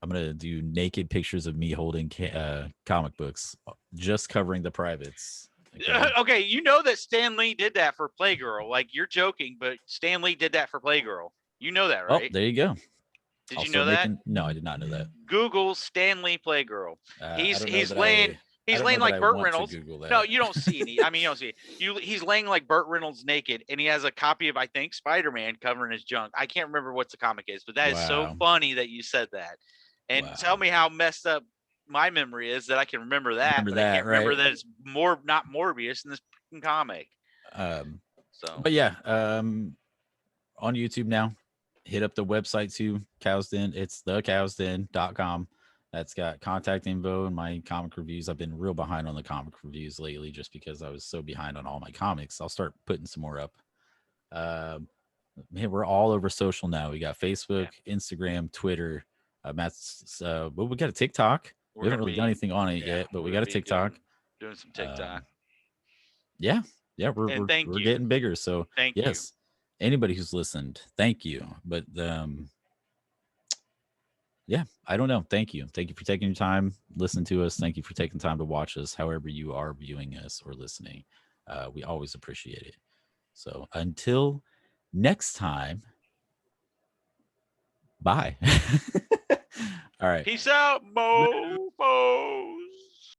I'm gonna do naked pictures of me holding comic books, just covering the privates. Okay. Okay, you know that Stan Lee did that for Playgirl. Like you're joking, but Stan Lee did that for Playgirl. You know that, Oh, right? there you go. Did I'll you know start that? making. No, I did not know that. Google Stanley Playgirl. I He's don't know he's that laying I he's don't know laying that like I Burt want to Reynolds. Google No, that. you don't see any. I mean, you don't see it. He's laying like Burt Reynolds naked, and he has a copy of I think Spider-Man covering his junk. I can't remember what the comic is, but that is so Wow. funny that you said that. And Wow. tell me how messed up my memory is that I can remember that, Remember but I that, can't remember right? that it's more not Morbius in this comic. Um, So but yeah, on YouTube now. Hit up the website too, Cows Den. It's thecowsden.com. That's got contact info and my comic reviews. I've been real behind on the comic reviews lately just because I was so behind on all my comics. I'll start putting some more up. Man, we're all over social now. We got Facebook, yeah, Instagram, Twitter. Matt's, well, we got a TikTok. We we're haven't gonna really done be anything on it yeah yet, but we're we gonna got a be TikTok. doing some TikTok. Um, yeah, yeah, we're And we're thank we're you, getting bigger. So thank you. yes, anybody who's listened, thank you. But yeah, I don't know. Thank you for taking your time, listen to us. Thank you for taking time to watch us, however you are viewing us or listening. We always appreciate it. So until next time, bye. All right. Peace out, mofos.